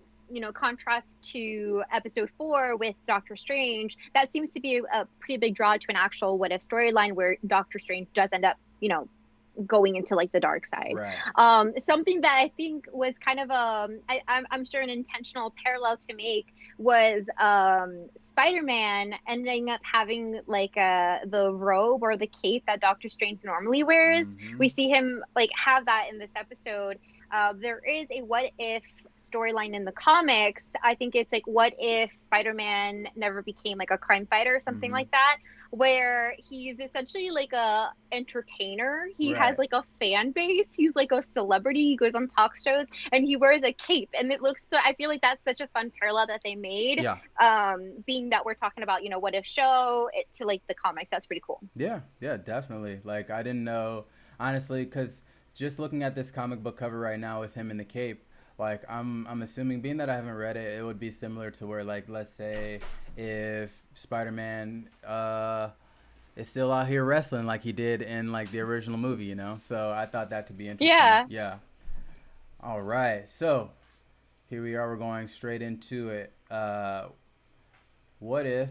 contrast to episode 4 with Doctor Strange, that seems to be a pretty big draw to an actual what if storyline where Doctor Strange does end up, going into like the dark side. Right. Something that I think was kind of I'm sure an intentional parallel to make was Spider-Man ending up having like the robe or the cape that Doctor Strange normally wears. Mm-hmm. We see him like have that in this episode. There is a what if storyline in the comics. I think it's like what if Spider-Man never became like a crime fighter or something Mm-hmm. like that, where he's essentially like a entertainer. He has Right. like a fan base. He's like a celebrity. He goes on talk shows and he wears a cape. And it looks so I feel like that's such a fun parallel that they made. Yeah. Being that we're talking about, what if show it to like the comics. That's pretty cool. Yeah. Yeah. Definitely. Like I didn't know honestly because just looking at this comic book cover right now with him in the cape. Like I'm assuming, being that I haven't read it, it would be similar to where like let's say if Spider-Man is still out here wrestling like he did in like the original movie, So I thought that to be interesting. Yeah. Yeah. All right. So here we are. We're going straight into it. What if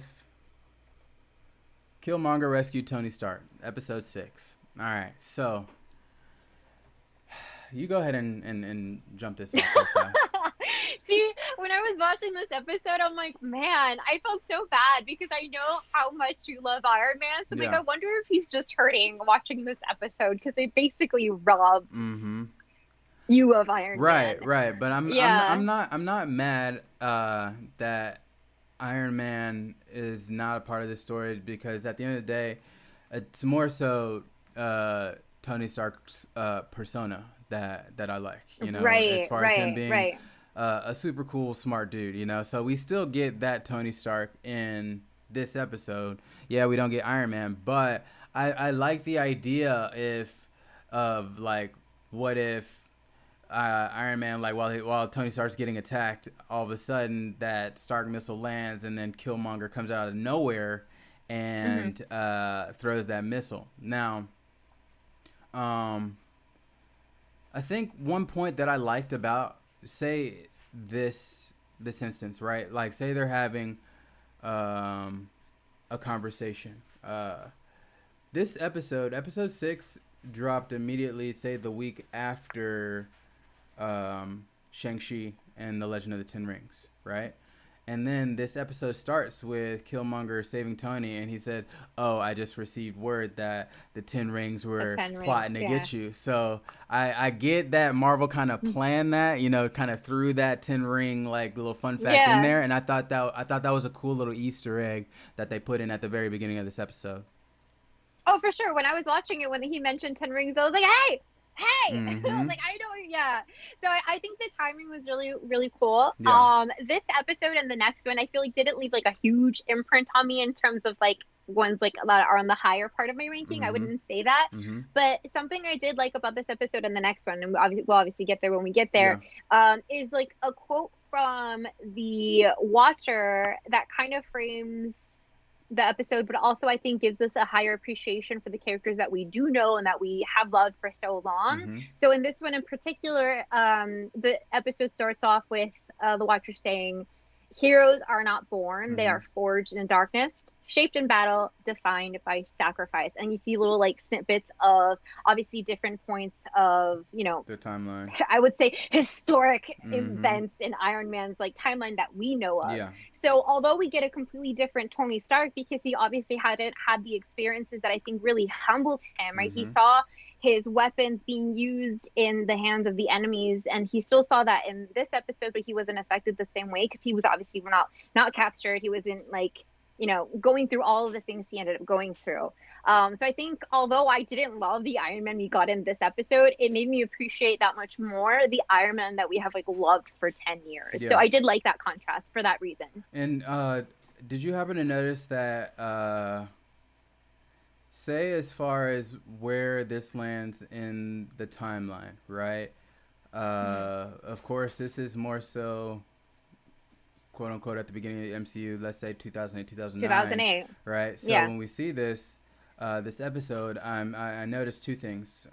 Killmonger rescued Tony Stark? Episode 6. All right. So you go ahead and jump this off real fast. See, when I was watching this episode, I'm like, man, I felt so bad because I know how much you love Iron Man. So I'm like, Yeah. I wonder if he's just hurting watching this episode because they basically robbed Mm-hmm. you of Iron Right, Man. right. But Yeah. I'm not mad that Iron Man is not a part of this story because at the end of the day, it's more so Tony Stark's persona that I like. Right, as far as him right, being right. a super cool, smart dude. So we still get that Tony Stark in this episode. Yeah, we don't get Iron Man, but I like the idea of like, what if Iron Man, like while Tony Stark's getting attacked, all of a sudden that Stark missile lands and then Killmonger comes out of nowhere and throws that missile. Now, I think one point that I liked about, say, this instance, right? Like, say they're having a conversation. This episode 6, dropped immediately, say, the week after Shang-Chi and the Legend of the Ten Rings, right? And then this episode starts with Killmonger saving Tony, and he said, "Oh, I just received word that the Ten Rings were plotting to get you." So I get that Marvel kind of planned that, kind of threw that Ten Ring like little fun fact in there, and I thought that was a cool little Easter egg that they put in at the very beginning of this episode. Oh, for sure. When I was watching it, when he mentioned Ten Rings, I was like, hey, hey. Like, I know, yeah. So I think the timing was really, really cool. Yeah. This episode and the next one, I feel like didn't leave like a huge imprint on me in terms of like ones like that are on the higher part of my ranking. I wouldn't say that. But something I did like about this episode and the next one, and we'll obviously get there when we get there, is like a quote from the Watcher that kind of frames the episode, but also I think gives us a higher appreciation for the characters that we do know and that we have loved for so long. So in this one in particular, the episode starts off with the Watcher saying, "Heroes are not born; they are forged in darkness, shaped in battle, defined by sacrifice." And you see little like snippets of obviously different points of the timeline. I would say historic events in Iron Man's like timeline that we know of. Yeah. So although we get a completely different Tony Stark because he obviously hadn't had the experiences that I think really humbled him, right? He saw his weapons being used in the hands of the enemies, and he still saw that in this episode, but he wasn't affected the same way because he was obviously not captured. He wasn't like going through all of the things he ended up going through. So I think although I didn't love the Iron Man we got in this episode, it made me appreciate that much more the Iron Man that we have like loved for 10 years. Yeah. So I did like that contrast for that reason. And did you happen to notice that, say, as far as where this lands in the timeline, right? Of course, this is more so, quote unquote, at the beginning of the MCU, let's say 2008, 2009. Right? So when we see this episode, I noticed two things.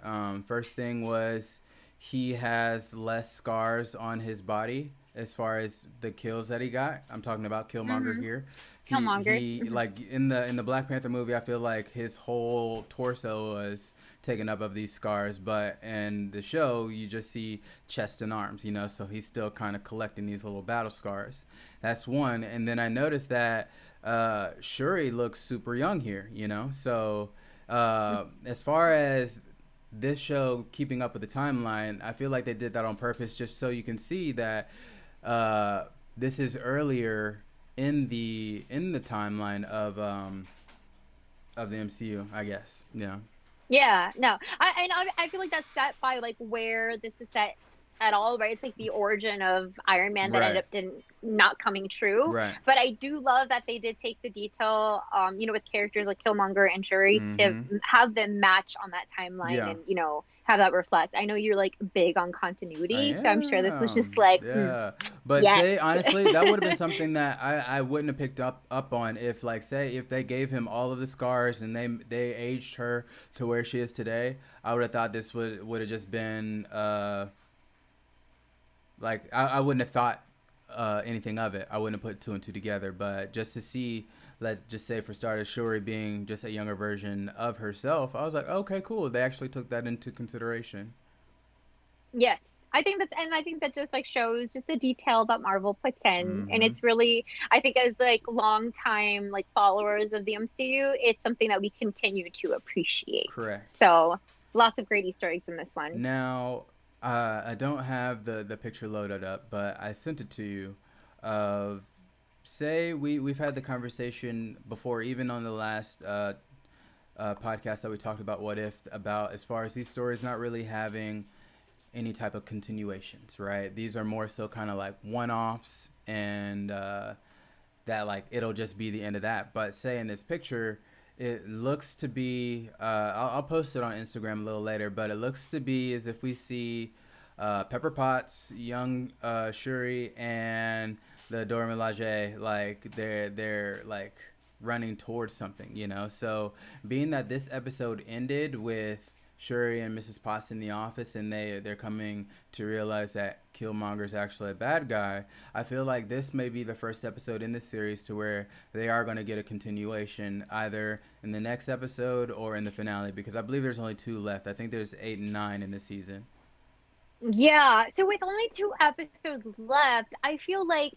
First thing was he has less scars on his body as far as the kills that he got. I'm talking about Killmonger here. Killmonger. He like in the Black Panther movie, I feel like his whole torso was taken up of these scars, but in the show you just see chest and arms, so he's still kind of collecting these little battle scars. That's one. And then I noticed that Shuri looks super young here, so as far as this show keeping up with the timeline, I feel like they did that on purpose just so you can see that this is earlier in the timeline of the MCU, I guess. Yeah, no, I feel like that's set by like where this is set at all, right? It's like the origin of Iron Man that ended up not coming true. Right. But I do love that they did take the detail, with characters like Killmonger and Shuri to have them match on that timeline and have that reflect. I know you're like big on continuity, so I'm sure this was just like But say honestly, that would have been something that I wouldn't have picked up on if if they gave him all of the scars and they aged her to where she is today. I would have thought this would have just been like I wouldn't have thought anything of it. I wouldn't have put two and two together. But just to see, let's just say for starters, Shuri being just a younger version of herself, I was like, okay, cool. They actually took that into consideration. Yes. I think that just like shows just the detail that Marvel puts in, and it's really, I think as like long time like followers of the MCU, it's something that we continue to appreciate. Correct. So lots of great Easter eggs in this one. Now, I don't have the picture loaded up, but I sent it to you. Say we've had the conversation before, even on the last podcast that we talked about What If, about as far as these stories not really having any type of continuations, right? These are more so kind of like one-offs, and that like it'll just be the end of that. But say in this picture, it looks to be I'll post it on Instagram a little later, but it looks to be as if we see Pepper Potts, young Shuri, and the Dora Milaje, like they're like running towards something, you know. So being that this episode ended with Shuri and Mrs. Potts in the office, and they're coming to realize that Killmonger's actually a bad guy, I feel like this may be the first episode in this series to where they are going to get a continuation either in the next episode or in the finale, because I believe there's only 2 left. I think there's 8 and 9 in this season. Yeah, so with only 2 episodes left, I feel like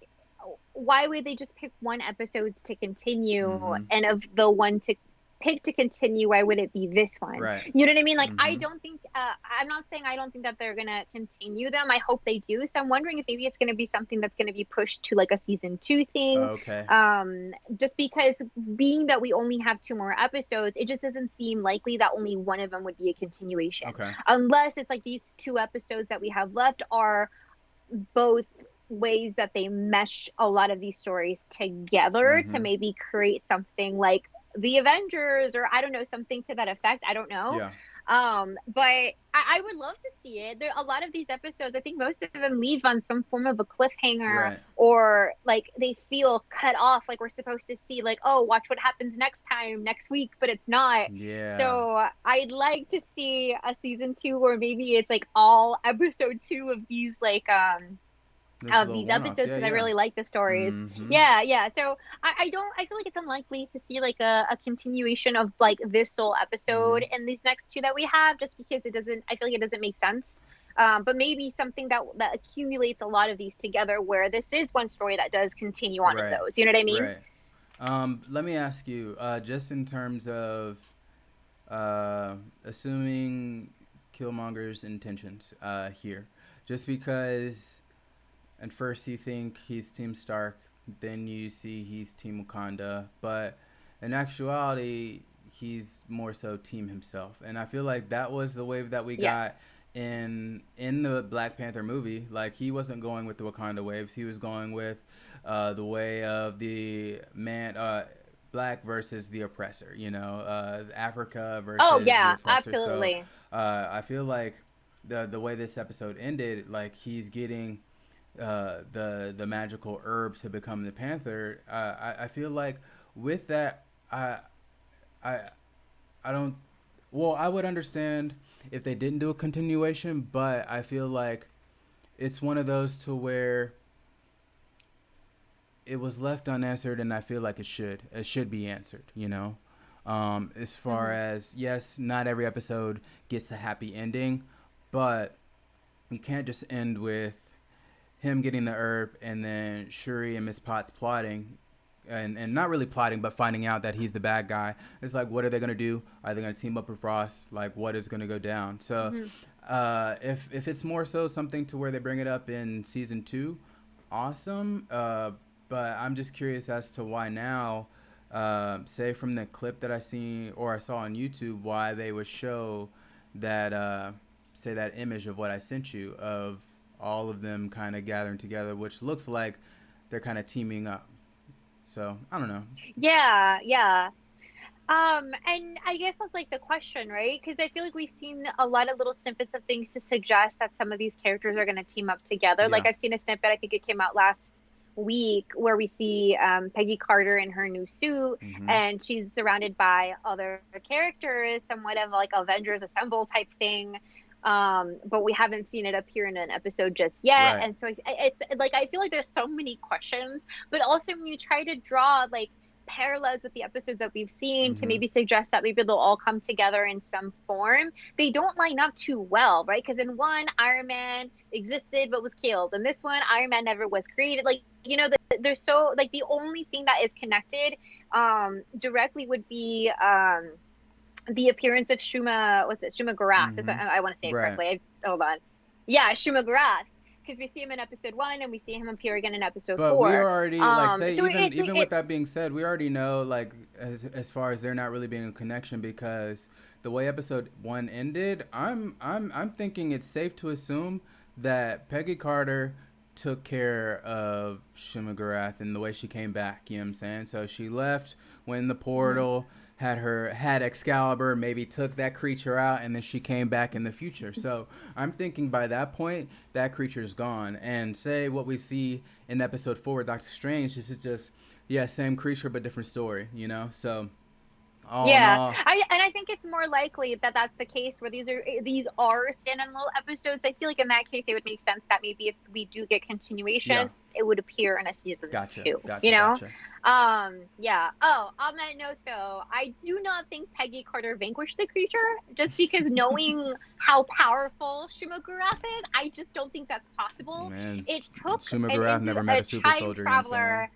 why would they just pick one episode to continue, Mm-hmm. and of the one to pick to continue, why would it be this one? Right. You know what I mean? Like, I Mm-hmm. don't think, I'm not saying I don't think that they're gonna continue them. I hope they do. So I'm wondering if maybe it's gonna be something that's gonna be pushed to like a season 2 thing. Okay. Just because being that we only have 2 more episodes, it just doesn't seem likely that only one of them would be a continuation. Okay. Unless it's like these 2 episodes that we have left are both ways that they mesh a lot of these stories together to Mm-hmm. maybe create something like the Avengers, or I don't know, something to that effect. I don't know. Yeah. But I would love to see it. There a lot of these episodes, I think most of them leave on some form of a cliffhanger, Right. or like they feel cut off, like we're supposed to see like, oh, watch what happens next time, next week, but it's not. Yeah. So I'd like to see a season 2, or maybe it's like all episode 2 of these like Those of little these one-offs. episodes, Yeah, because I yeah. really like the stories. Mm-hmm. Yeah. So I don't, I feel like it's unlikely to see like a continuation of like this sole episode in these next 2 that we have, just because it doesn't, I feel like it doesn't make sense. But maybe something that accumulates a lot of these together, where this is one story that does continue on in Right. those. You know what I mean? Right. Let me ask you, just in terms of assuming Killmonger's intentions here, just because at first you think he's Team Stark, then you see he's Team Wakanda, but in actuality, he's more so Team himself. And I feel like that was the wave that we Yes. got in the Black Panther movie. Like, he wasn't going with the Wakanda waves, he was going with the way of the black versus the oppressor, you know, Africa versus Oh the yeah, oppressor. absolutely. So I feel like the way this episode ended, like, he's getting the magical herbs to become the Panther. I feel like with that, I don't. Well, I would understand if they didn't do a continuation, but I feel like it's one of those to where it was left unanswered, and I feel like it should be answered. You know, as far as, yes, not every episode gets a happy ending, but you can't just end with him getting the herb and then Shuri and Miss Potts plotting, and not really plotting, but finding out that he's the bad guy. It's like, what are they gonna do? Are they gonna team up with Ross? Like, what is gonna go down? So, if it's more so something to where they bring it up in season 2, awesome. But I'm just curious as to why now. Say from the clip that I saw on YouTube, why they would show that say that image of what I sent you of all of them kind of gathering together, which looks like they're kind of teaming up. So I don't know. Yeah. And I guess that's like the question, right? Because I feel like we've seen a lot of little snippets of things to suggest that some of these characters are going to team up together. Yeah. Like I've seen a snippet, I think it came out last week, where we see Peggy Carter in her new suit, and she's surrounded by other characters, somewhat of like Avengers Assemble type thing. But we haven't seen it appear in an episode just yet. Right. And so it's like, I feel like there's so many questions, but also when you try to draw like parallels with the episodes that we've seen to maybe suggest that maybe they'll all come together in some form, they don't line up too well, right? Because in one, Iron Man existed but was killed, and this one, Iron Man never was created. Like, you know, there's so like the only thing that is connected directly would be the appearance of Shuma Gorath. I want to say it correctly. Hold on. Yeah, Shuma Gorath. Because we see him in episode 1 and we see him appear again in episode 4. But we already, like, say, so even with that being said, we already know, like, as far as there not really being a connection, because the way episode 1 ended, I'm thinking it's safe to assume that Peggy Carter took care of Shuma Gorath and the way she came back, you know what I'm saying? So she left when the portal had Excalibur, maybe took that creature out, and then she came back in the future. So I'm thinking by that point, that creature is gone. And say what we see in episode 4 with Doctor Strange, this is just Yeah, same creature but different story. You know, so all in Yeah, all, I think it's more likely that that's the case where these are standalone episodes. I feel like in that case, it would make sense that maybe if we do get yeah, continuations, it would appear in a season gotcha, two. You gotcha, know? gotcha. Yeah. Oh, on that note, though, I do not think Peggy Carter vanquished the creature just because knowing how powerful Shimogurath is, I just don't think that's possible. Man, It took an Shuma into never met a a super time soldier. You know what I'm saying? traveler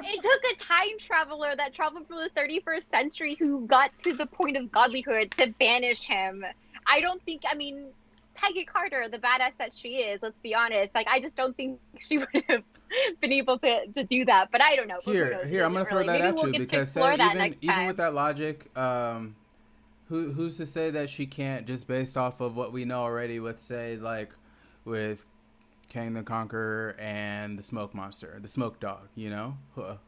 it took a time traveler that traveled from the 31st century who got to the point of godlyhood to banish him. I don't think, I mean, Peggy Carter, the badass that she is, let's be honest, like, I just don't think she would have been able to do that. But I don't know. But who knows? It Here, I'm doesn't gonna throw really. that Maybe at we'll you get to because say explore that next even with time. that logic, who's to say that she can't just based off of what we know already with say like with Kang the Conqueror and the Smoke Monster, the Smoke Dog, you know,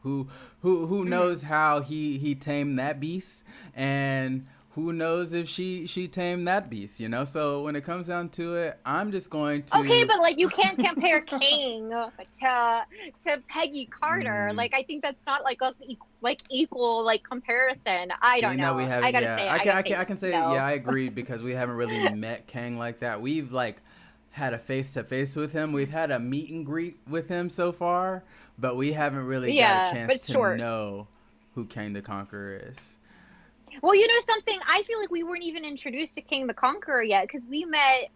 who knows how he tamed that beast, and who knows if she tamed that beast, you know. So when it comes down to it, I'm just going Okay, to but like you can't compare King to Peggy Carter. mm, Like I think that's not like a like equal like comparison. I don't being that we know. I haven't, gotta yeah, say, I gotta say I can say, yeah, no. I agree because we haven't really met Kang like that. We've like had a face to face with him. We've had a meet and greet with him so far, but we haven't really got a Yeah, but chance it's to short. know who Kang the Conqueror is. Well, you know something? I feel like we weren't even introduced to King the Conqueror yet because we met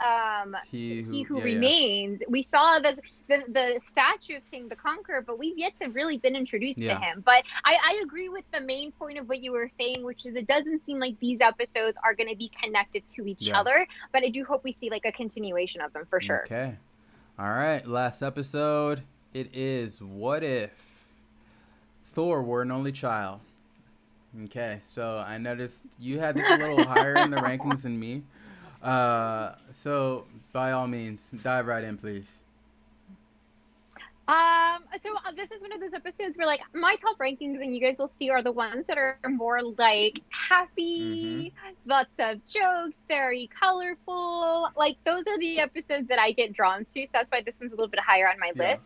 He He who, Who yeah, yeah, Remains. We saw the statue of King the Conqueror, but we've yet to really been introduced to yeah, him. But I agree with the main point of what you were saying, which is it doesn't seem like these episodes are going to be connected to each yeah. other. But I do hope we see like a continuation of them for sure. Okay, all right. Last episode. It is what if Thor were an only child. Okay, so I noticed you had this a little higher in the rankings than me. So by all means, dive right in, please. This is one of those episodes where like my top rankings and you guys will see are the ones that are more like Mm-hmm. happy, lots of jokes, very colorful. Like those are the episodes that I get drawn to. So that's why this one's a little bit higher on my Yeah. list.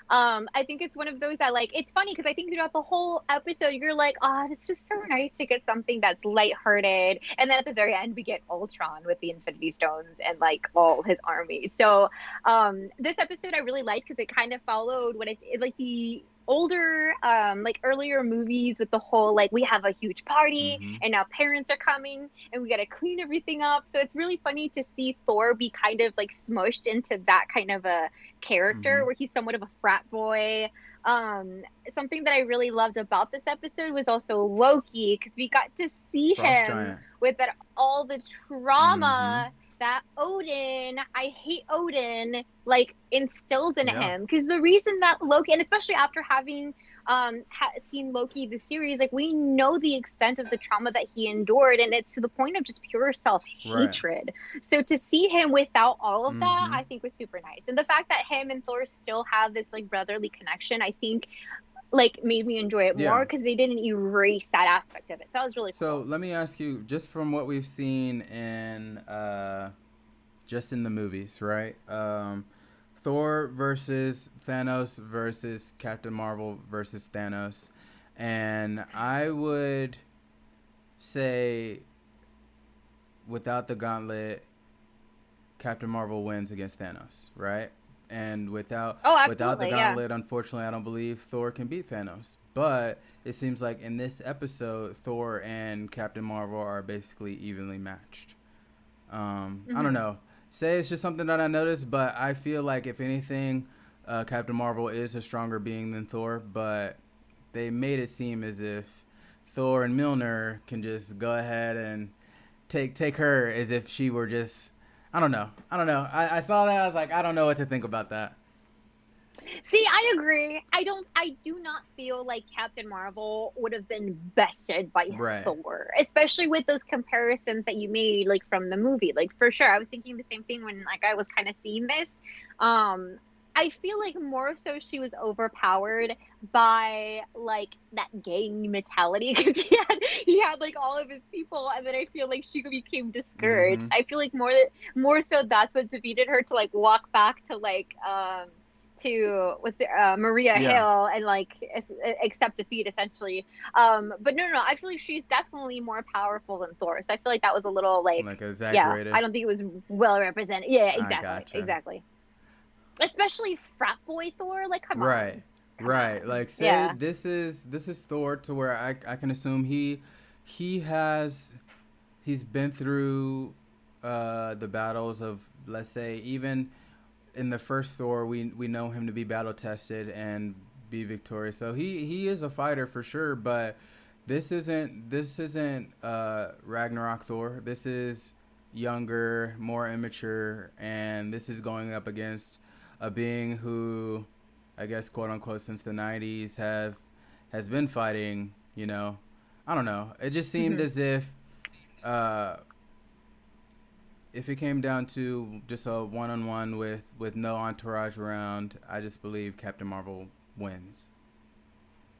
I think it's one of those that like it's funny because I think throughout the whole episode you're like, oh, it's just so nice to get something that's lighthearted, and then at the very end we get Ultron with the Infinity Stones and like all his army. So, this episode I really liked because it kind of followed what like the older like earlier movies with the whole like we have a huge party Mm-hmm. and now parents are coming and we got to clean everything up, so it's really funny to see Thor be kind of like smushed into that kind of a Mm-hmm. character where he's somewhat of a frat boy. Something that I really loved about this episode was also Loki because we got to see Frost him Giant. with that all the Mm-hmm. trauma that Odin, I hate Odin, like instills in Yeah. him. Because the reason that Loki, and especially after having seen Loki the series, like we know the extent of the trauma that he endured, and it's to the point of just pure self Right. hatred. So to see him without all of that, Mm-hmm. I think was super nice. And the fact that him and Thor still have this like brotherly connection, I think like made me enjoy it Yeah. more because they didn't erase that aspect of it. So that was really So cool. let me ask you, just from what we've seen in just in the movies, right? Thor versus Thanos versus Captain Marvel versus Thanos, and I would say without the gauntlet, Captain Marvel wins against Thanos, right? And Oh, without the absolutely, yeah. gauntlet, unfortunately, I don't believe Thor can beat Thanos. But it seems like in this episode, Thor and Captain Marvel are basically evenly matched. I don't Hmm. know. Say it's just something that I noticed, but I feel like if anything, Captain Marvel is a stronger being than Thor. But they made it seem as if Thor and Milner can just go ahead and take her as if she were just. I don't know. I don't know. I saw that. I was like, I don't know what to think about that. See, I agree. I do not feel like Captain Marvel would have been bested by Right. Thor, especially with those comparisons that you made, like from the movie. Like for sure, I was thinking the same thing when like I was kind of seeing this. Um, I feel like more so she was overpowered by like that gang mentality because he had like all of his people, and then I feel like she became discouraged. Mm-hmm. I feel like more so that's what defeated her to like walk back to like Maria Yeah. Hill and like accept defeat essentially. But no, I feel like she's definitely more powerful than Thor. So I feel like that was a little like, Like yeah, I exaggerated. don't think it was well represented. Yeah, I exactly, gotcha. exactly. Especially frat boy Thor. Like, Right. come Right. on. Like say Yeah. this is Thor to where I can assume he has he's been through the battles of, let's say, even in the first Thor we know him to be battle tested and be victorious. So he is a fighter for sure, but this isn't Ragnarok Thor. This is younger, more immature, and this is going up against a being who, I guess, quote unquote, since the '90s has been fighting. I don't know. It just seemed Hmm. as uh, if it came down to just a one-on-one with no entourage around, I just believe Captain Marvel wins.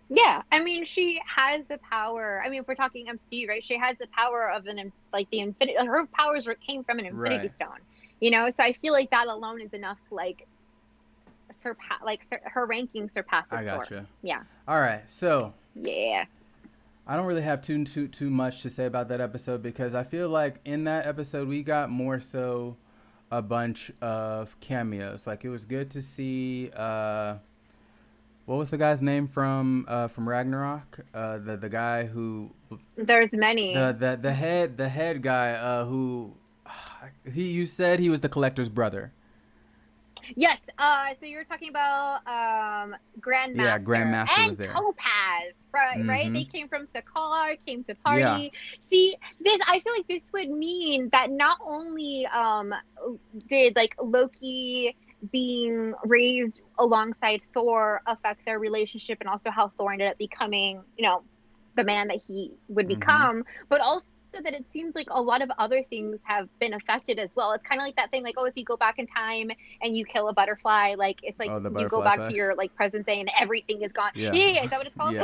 Yeah, I mean, she has the power. I mean, if we're talking MCU, right? She has the power of like the infinity. Her powers came from an Infinity Right. Stone, you know. So I feel like that alone is enough to like her ranking surpasses I Thor. gotcha. Yeah, All right. So yeah. I don't really have too much to say about that episode because I feel like in that episode we got more so a bunch of cameos. Like it was good to see what was the guy's name from Ragnarok? The guy who There's many. the head guy who he you said he was the collector's brother. Yes. So you're talking about Yeah, Grandmaster Grandmaster was and there. Topaz, right? Right. Mm-hmm. They came from Sakaar, came to Yeah. party. See, this I feel like this would mean that not only did like Loki being raised alongside Thor affect their relationship and also how Thor ended up becoming, the man that he would Mm-hmm. become, but also that it seems like a lot of other things have been affected as well. It's kind of like that thing, like, oh, if you go back in time and you kill a butterfly, like it's like Oh, the you go butterfly back to effect. your like present day and everything is gone. Yeah. Yeah, is that what it's called? Yeah.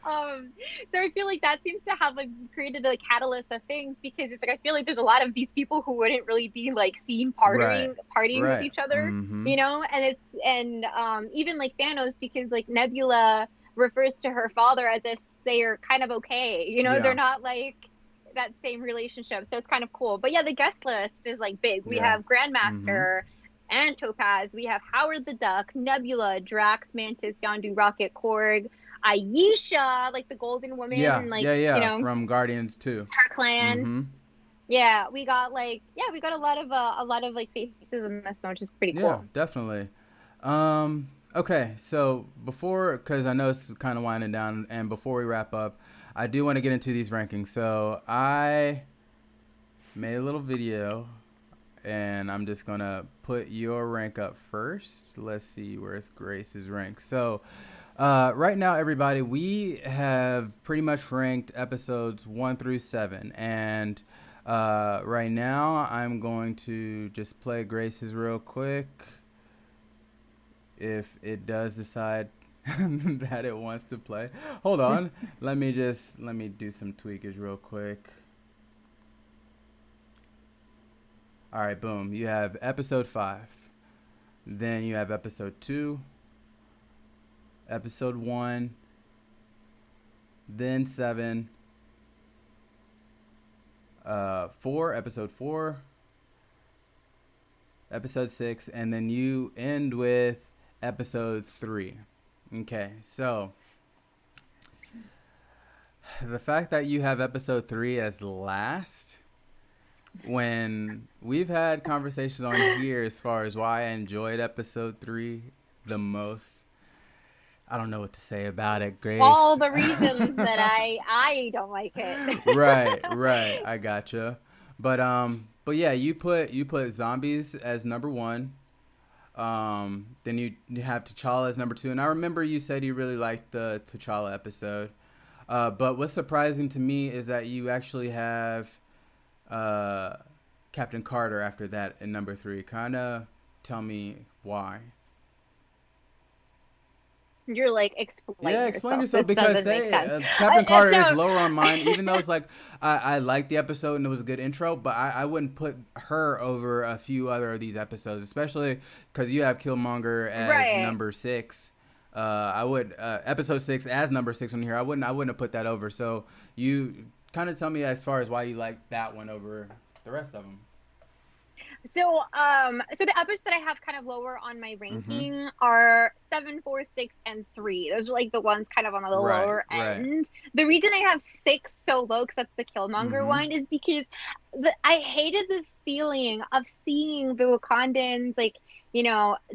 So I feel like that seems to have like created a catalyst of things because it's like I feel like there's a lot of these people who wouldn't really be like seen Right. partying with Right. each other, Mm-hmm. and even like Thanos because like Nebula refers to her father as if they are kind of okay, they're Yeah. not like that same relationship. So it's kind of cool. But yeah, the guest list is like big. We Yeah. have Mm-hmm. Grandmaster and Topaz. We have Howard the Duck, Nebula, Drax, Mantis, Yondu, Rocket, Korg, Aisha, like the Golden Yeah. Woman, like, Yeah. Yeah. From Guardians too. her clan. Mm-hmm. Yeah, we got a lot of like faces in this one, which is pretty Yeah. cool. Definitely. Okay. So because I know it's kind of winding down, and before we wrap up, I do want to get into these rankings. So I made a little video, and I'm just gonna put your rank up first. Let's see where's Grace's rank. So right now, everybody, we have pretty much ranked episodes 1 through 7, and right now I'm going to just play Grace's real quick. If it does decide that it wants to play, hold on. let me do some tweakage real quick. All right, boom. You have episode 5. Then you have episode 2, episode 1, then 7, 4, episode 4, episode 6, and then you end with episode 3. Okay, so the fact that you have episode 3 as last, when we've had conversations on here as far as why I enjoyed episode 3 the most, I don't know what to say about it, All Grace. the reasons that I don't like it. Right. I gotcha. But yeah, you put zombies as number 1. Then you have T'Challa as number 2, and I remember you said you really liked the T'Challa episode. But what's surprising to me is that you actually have Captain Carter after that in number 3. Kind of tell me why. You're like, explain Yeah, explain yourself. yourself This because doesn't make say sense. Captain Carter is So lower on mine, even though it's like I liked the episode and it was a good intro, but I wouldn't put her over a few other of these episodes, especially because you have Killmonger as right. number 6. I would episode 6 as number 6 on here. I wouldn't have put that over. So you kind of tell me as far as why you like that one over the rest of them. So the episodes that I have kind of lower on my Mm-hmm. ranking are 7, 4, 6, and 3. Those are like the ones kind of on the Right. lower Right. end. The reason I have 6 so low, because that's the Killmonger Mm-hmm. one, is because I hated the feeling of seeing the Wakandans, like,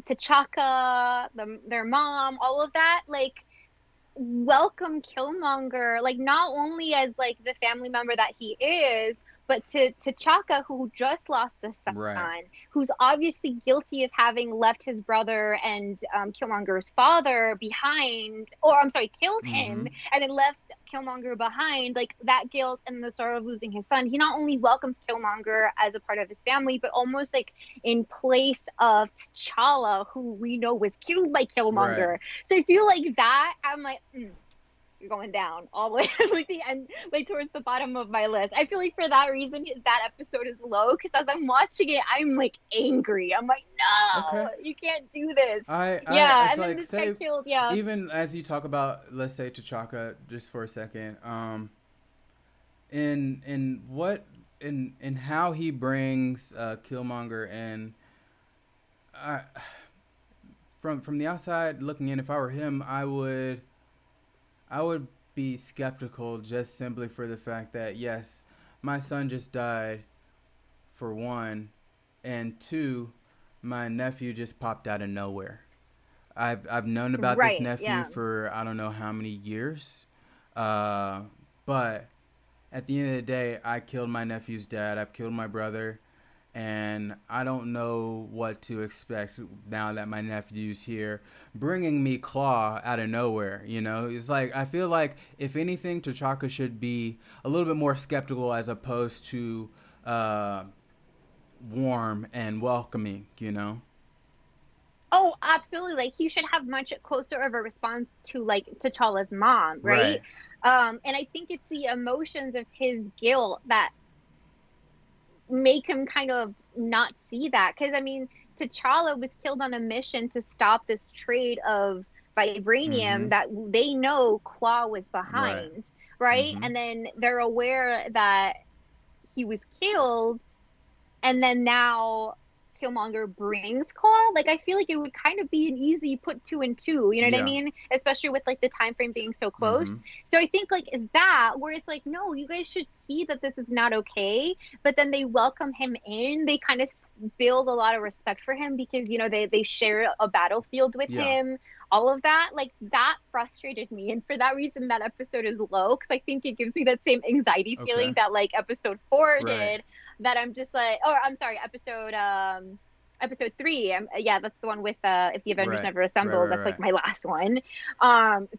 T'Chaka, their mom, all of that, like, welcome Killmonger, like not only as like the family member that he is, but to Chaka, who just lost a Right. son, who's obviously guilty of having left his brother and Killmonger's father behind, or I'm sorry, killed Mm-hmm. him and then left Killmonger behind, like that guilt and the sorrow of losing his son. He not only welcomes Killmonger as a part of his family, but almost like in place of T'Challa, who we know was killed by Right. Killmonger. So I feel like that, I'm like, you're going down all the way like the end, like towards the bottom of my list. I feel like for that reason, that episode is low because as I'm watching it, I'm like angry. I'm like, no, Okay. you can't do this. I Yeah, it's and then like this guy say killed. Yeah. even as you talk about, let's say T'Chaka just for a second, in what in how he brings Killmonger in, I from the outside looking in, if I were him, I would be skeptical just simply for the fact that yes, my son just died for one, and two, my nephew just popped out of nowhere. I've known about this Right. nephew Yeah. for I don't know how many years, uh, but at the end of the day, I killed my nephew's dad. I've killed my brother, and I don't know what to expect now that my nephew's here, bringing me Claw out of nowhere. You know, it's like I feel like if anything, T'Chaka should be a little bit more skeptical as opposed to uh, warm and welcoming. You know. Oh, absolutely. Like he should have much closer of a response to like T'Challa's mom, right? Right. And I think it's the emotions of his guilt that make him kind of not see that. Because I mean, T'Challa was killed on a mission to stop this trade of Mm-hmm. vibranium that they know Claw was Right. behind, right? Mm-hmm. And then they're aware that he was killed, and then now Killmonger brings Claw. Like I feel like it would kind of be an easy put two and two. You know what I Yeah. mean? Especially with like the time frame being so Mm-hmm. close. So I think like that, where it's like, no, you guys should see that this is not okay. But then they welcome him in. They kind of build a lot of respect for him because they share a battlefield with Yeah. him. All of that, like that frustrated me, and for that reason, that episode is low because I think it gives me that same anxiety Okay. feeling that like episode 4 Right. did, that I'm just like, or I'm sorry, episode 3. Yeah, that's the one with if the Avengers Right. never Right. assemble. Right. That's like Right. my last one.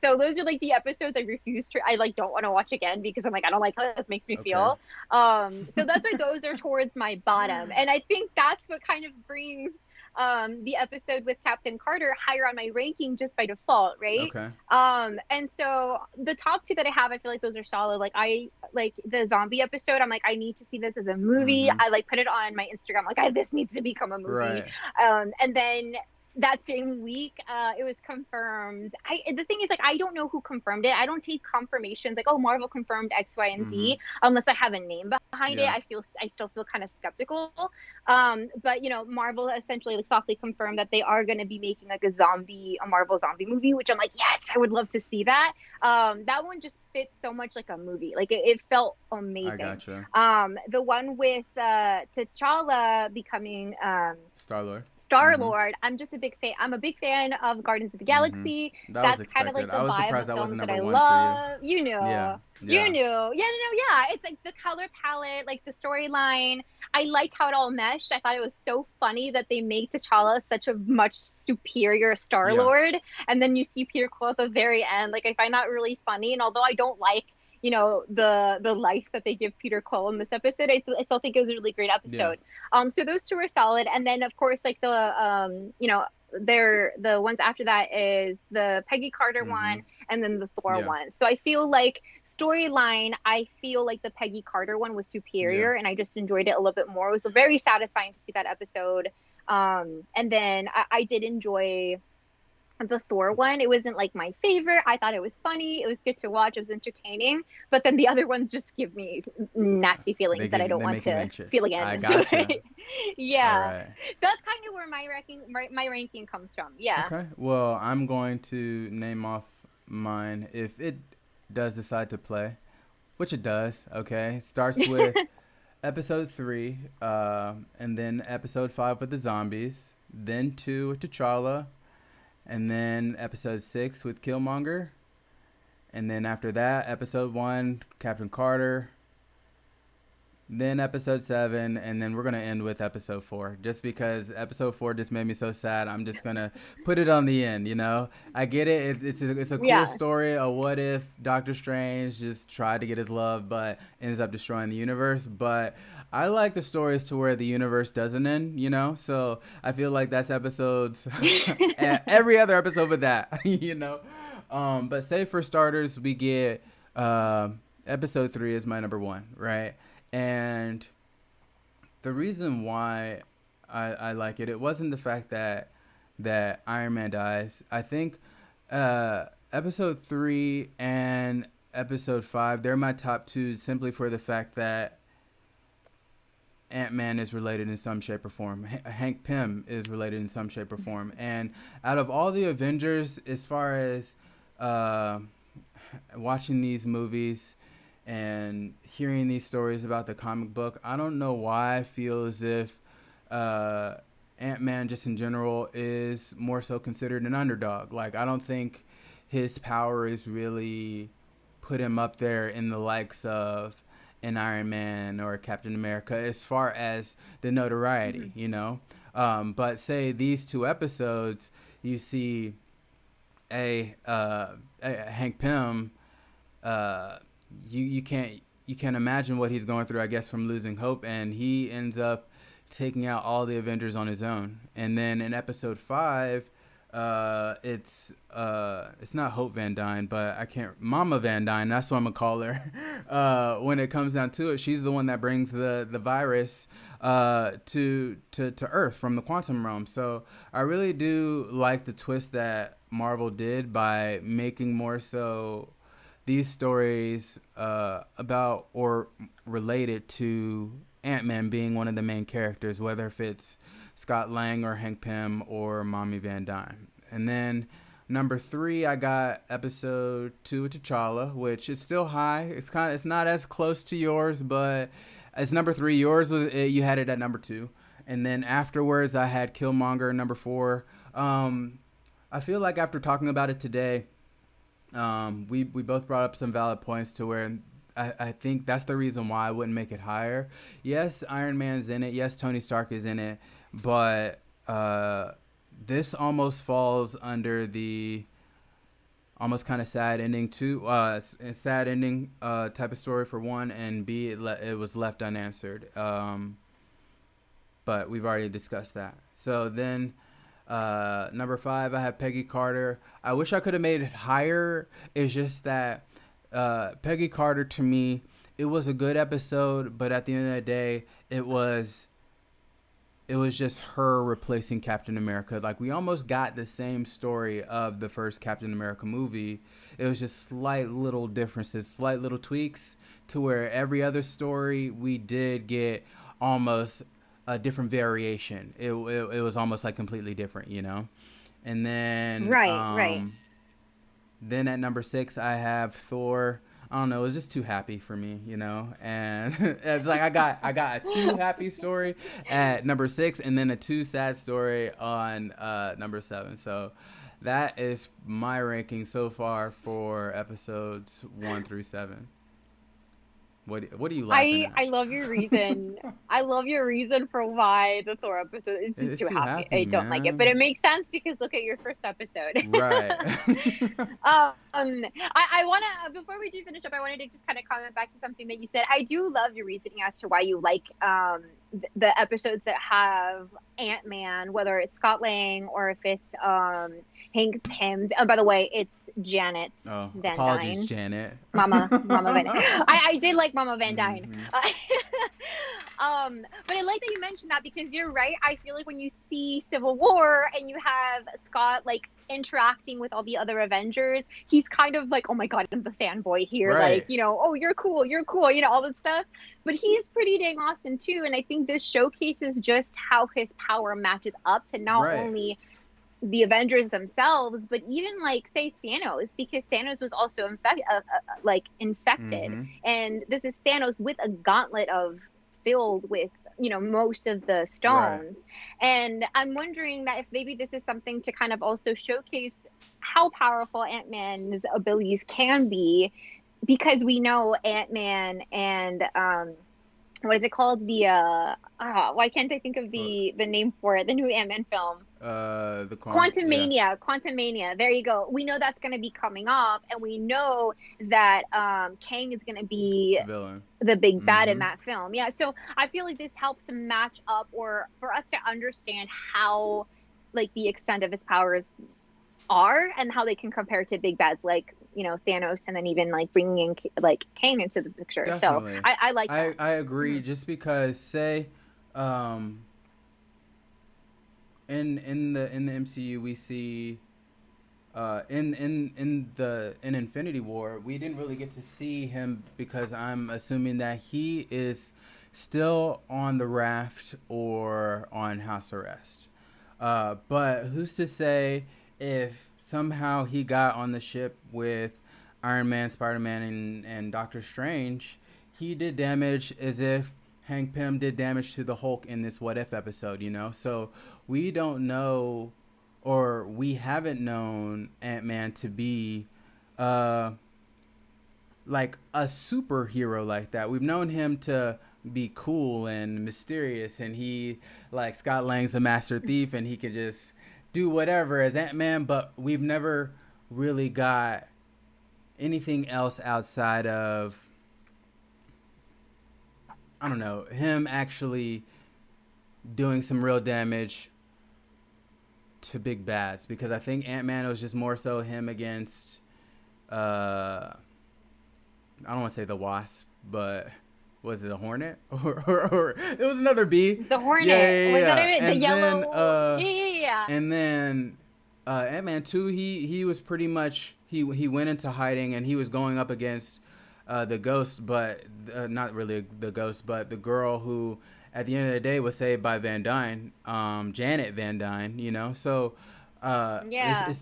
So those are like the episodes I like don't want to watch again because I'm like I don't like how this makes me Okay. feel. So that's why those are towards my bottom, and I think that's what kind of brings the episode with Captain Carter higher on my ranking just by default, right? Okay. And so the top 2 that I have, I feel like those are solid. Like I like the zombie episode. I'm like, I need to see this as a movie. Mm-hmm. I like put it on my Instagram. Like, this needs to become a movie. Right. And then that same week, it was confirmed. The thing is, like, I don't know who confirmed it. I don't take confirmations like, oh, Marvel confirmed X, Y, and Mm-hmm. Z unless I have a name behind it. Yeah. I still feel kind of skeptical. But Marvel essentially like softly confirmed that they are going to be making like a Marvel zombie movie, which I'm like, yes, I would love to see that. That one just fits so much like a movie. Like it felt I amazing. gotcha. The one with T'Challa becoming Star Lord. Star Mm-hmm. Lord. I'm just a big fan. I'm a big fan of Guardians of the Mm-hmm. Galaxy. That was That's kind of like expected. the I was vibe surprised of that wasn't films that number I one for you. love. You Yeah. know, you Yeah. knew. Yeah, no, yeah. It's like the color palette, like the storyline. I liked how it all meshed. I thought it was so funny that they make T'Challa such a much superior Star Yeah. Lord, and then you see Peter Quill at the very end. Like I find that really funny. And although I don't like the life that they give Peter Quill in this episode, I still think it was a really great Yeah. episode. So those 2 are solid, and then of course like the the ones after that is the Peggy Carter Mm-hmm. one and then the Thor Yeah. one. So I feel like storyline, I feel like the Peggy Carter one was Yeah. superior and I just enjoyed it a little bit more. It was very satisfying to see that episode. And then I did enjoy the Thor one. It wasn't like my favorite. I thought it was funny. It was good to watch. It was entertaining. But then the other ones just give me nasty feelings that I don't They want make you to anxious. feel I again. So, gotcha. All yeah, right. that's kind of where my ranking comes from. Yeah. Okay. Well, I'm going to name off mine if it does decide to play, which it does. Okay. It starts with episode 3, and then episode 5 with the zombies, then 2 with T'Challa, and then episode 6 with Killmonger, and then after that, episode 1, Captain Carter, then episode 7, and then we're going to end with episode 4. Just because episode 4 just made me so sad, I'm just going to put it on the end, you know? I get it. It's a cool Yeah. story. A what if Doctor Strange just tried to get his love, but ends up destroying the universe. But I like the stories to where the universe doesn't end, you know? So I feel like that's episodes, every other episode with that, you know? But say for starters, we get episode 3 is my number 1, right? And the reason why I like it wasn't the fact that Iron Man dies. I think episode 3 and episode 5, they're my top 2 simply for the fact that Ant-Man is related in some shape or form. Hank Pym is related in some shape or form. And out of all the Avengers, as far as watching these movies and hearing these stories about the comic book, I don't know why I feel as if Ant-Man just in general is more so considered an underdog. Like, I don't think his power is really put him up there in the likes of an Iron Man or Captain America as far as the notoriety, you know? But say these 2 episodes, you see a Hank Pym, you can't imagine what he's going through, I guess, from losing hope, and he ends up taking out all the Avengers on his own. And then in episode 5, it's not Hope Van Dyne, but Mama Van Dyne, that's what I'm gonna call her. When it comes down to it, she's the one that brings the virus to Earth from the quantum realm. So I really do like the twist that Marvel did by making more so these stories about or related to Ant-Man being one of the main characters, whether if it's Scott Lang or Hank Pym or Mommy Van Dyne. And then number 3, I got episode 2 with T'Challa, which is still high. It's not as close to yours, but it's number 3. Yours was you had it at number 2, and then afterwards I had Killmonger number 4. I feel like after talking about it today, we both brought up some valid points to where I think that's the reason why I wouldn't make it higher. Yes, Iron Man's in it. Yes, Tony Stark is in it. But this almost falls under the almost kind of sad ending too. Sad ending type of story for one, and B, it was left unanswered. But we've already discussed that. So then number 5, I have Peggy Carter. I wish I could have made it higher. It's just that Peggy Carter, to me, it was a good episode, but at the end of the day, it was just her replacing Captain America. Like, we almost got the same story of the first Captain America movie. It was just slight little differences, slight little tweaks to where every other story we did get almost a different variation. It was almost like completely different, you know? And then Right. then at number 6, I have Thor. I don't know. It was just too happy for me, you know. And it's like I got a too happy story at number 6, and then a too sad story on number 7. So that is my ranking so far for episodes 1 through 7. What are you laughing at? I love your reason. I love your reason for why the Thor episode is just It's too too happy. happy, I don't like it, but it man. makes sense because look at your first episode. Right. I want to before we do finish up, I wanted to just kind of comment back to something that you said. I do love your reasoning as to why you like the episodes that have Ant-Man, whether it's Scott Lang or if it's Hank Pym. Oh, by the way, it's Janet Oh, Van apologies, Dyne. Janet. Mama Van Dyne. I did like Mama Van Dyne. Mhm. But I like that you mentioned that because you're right. I feel like when you see Civil War and you have Scott like interacting with all the other Avengers, he's kind of like, oh my God, I'm the fanboy here. Like, Right. oh, you're cool, all that stuff. But he's pretty dang awesome too. And I think this showcases just how his power matches up to not Right. only the Avengers themselves, but even like say Thanos, because Thanos was also infected, Mm-hmm. and this is Thanos with a gauntlet of filled with most of the Right. stones, and I'm wondering that if maybe this is something to kind of also showcase how powerful Ant-Man's abilities can be, because we know Ant-Man and what is it called? Why can't I think of Uh, the name for it? The new Ant-Man film. yeah. Quantum Mania. There you go. We know that's going to be coming up, and we know that Kang is going to be The villain. the big bad in Mm-hmm. that film. Yeah, so I feel like this helps match up, or for us to understand how, like, the extent of his powers are and how they can compare to big bads like Thanos, and then even like bringing in like Kang into the picture. So Definitely. I like that. I agree. Mhm. Just because, say, um, in the MCU we see in Infinity War we didn't really get to see him because I'm assuming that he is still on the raft or on house arrest. But who's to say if somehow he got on the ship with Iron Man, Spider Man, and Doctor Strange, he did damage as if Hank Pym did damage to the Hulk in this What If episode, you know? So we don't know, or we haven't known Ant Man to be uh, like a superhero like that. We've known him to be cool and mysterious, and he, like, Scott Lang's a master thief and he can just do whatever as Ant-Man, but we've never really got anything else outside of, I don't know, him actually doing some real damage to big bads, because I think Ant-Man was just more so him against I don't want to say the Wasp, but was it a Hornet or it was another bee? The Hornet, Yeah, yeah, was that yeah. it? The And then yellow, yeah. and then Ant-Man 2, he was pretty much he went into hiding and he was going up against the ghost, but not really the ghost, but the girl who at the end of the day was saved by Van Dyne, Janet Van Dyne, you know. So Yeah. it's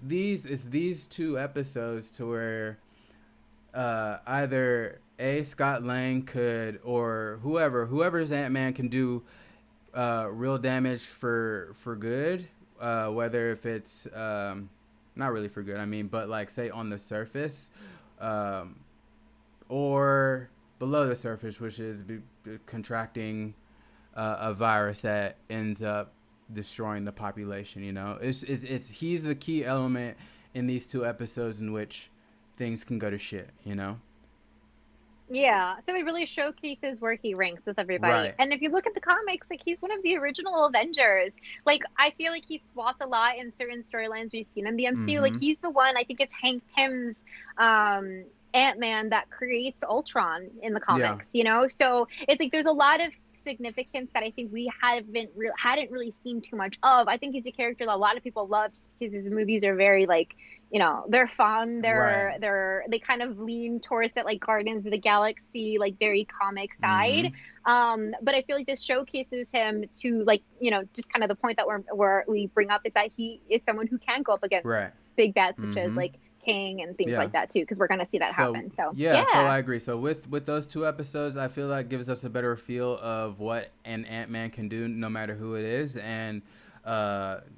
these two episodes to where either a Scott Lang could, or whoever's Ant-Man can do real damage for good, whether if it's not really for good, I mean, but like say on the surface, um, or below the surface, which is contracting a virus that ends up destroying the population. You know, it's he's the key element in these two episodes in which things can go to shit. You know. Yeah, so it really showcases where he ranks with everybody. Right. And if you look at the comics, like he's one of the original Avengers. Like I feel like he's swapped a lot in certain storylines we've seen in the MCU. Like Mm-hmm. he's the one, I think it's Hank Pym's Ant-Man that creates Ultron in the Yeah. comics, you know? So it's like there's a lot of significance that I think we hadn't really seen too much of. I think he's a character that a lot of people love just because his movies are very like they're fun, Right. they kind of lean towards that like Guardians of the Galaxy, like very comic Mm-hmm. side. But I feel like this showcases him to like just kind of the point that we bring up is that he is someone who can go up against Right. big bats such as Mm-hmm. like King and things Yeah. like that too, because we're gonna see that So happen. So yeah, so yeah. I agree. So with those two episodes, I feel like gives us a better feel of what an Ant-Man can do, no matter who it is. And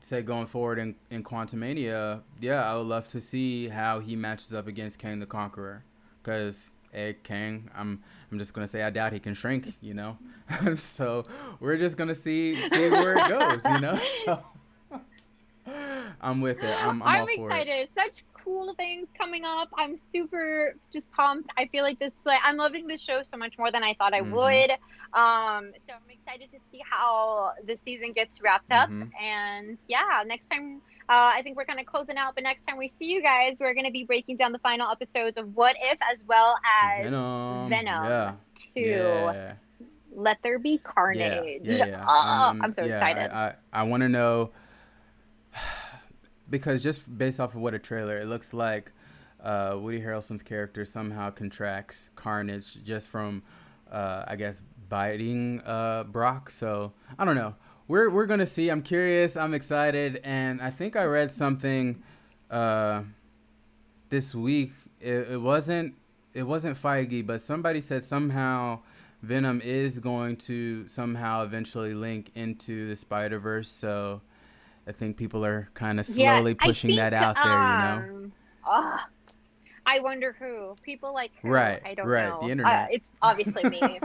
say going forward in Quantumania, yeah, I would love to see how he matches up against Kang the Conqueror, because Kang, I'm just gonna say I doubt he can shrink, you know. So we're just gonna see where it goes, you know. So I'm with it. I'm I'm all for it. excited. Such cool things coming up. I'm super just pumped. I feel like this, like, I'm loving this show so much more than I thought I Mm-hmm. would. So I'm excited to see how the season gets wrapped up. Mm-hmm. And yeah, next time, I think we're kind of closing out, but next time we see you guys, we're going to be breaking down the final episodes of What If as well as Venom. Venom Yeah. 2. Yeah. Let There Be Yeah. Carnage. Yeah. Yeah. Oh, I'm so yeah. excited. I want to know because just based off of what a trailer, it looks like Woody Harrelson's character somehow contracts Carnage just from, I guess, biting Brock. So I don't know. We're gonna see. I'm curious. I'm excited, and I think I read something uh, this week. It wasn't Feige, but somebody said somehow Venom is going to somehow eventually link into the Spider-Verse. So I think people are kind of Yeah, slowly I pushing think that out there, you know? oh, I wonder who. People like who? Right, I don't right. The know. internet. It's obviously me.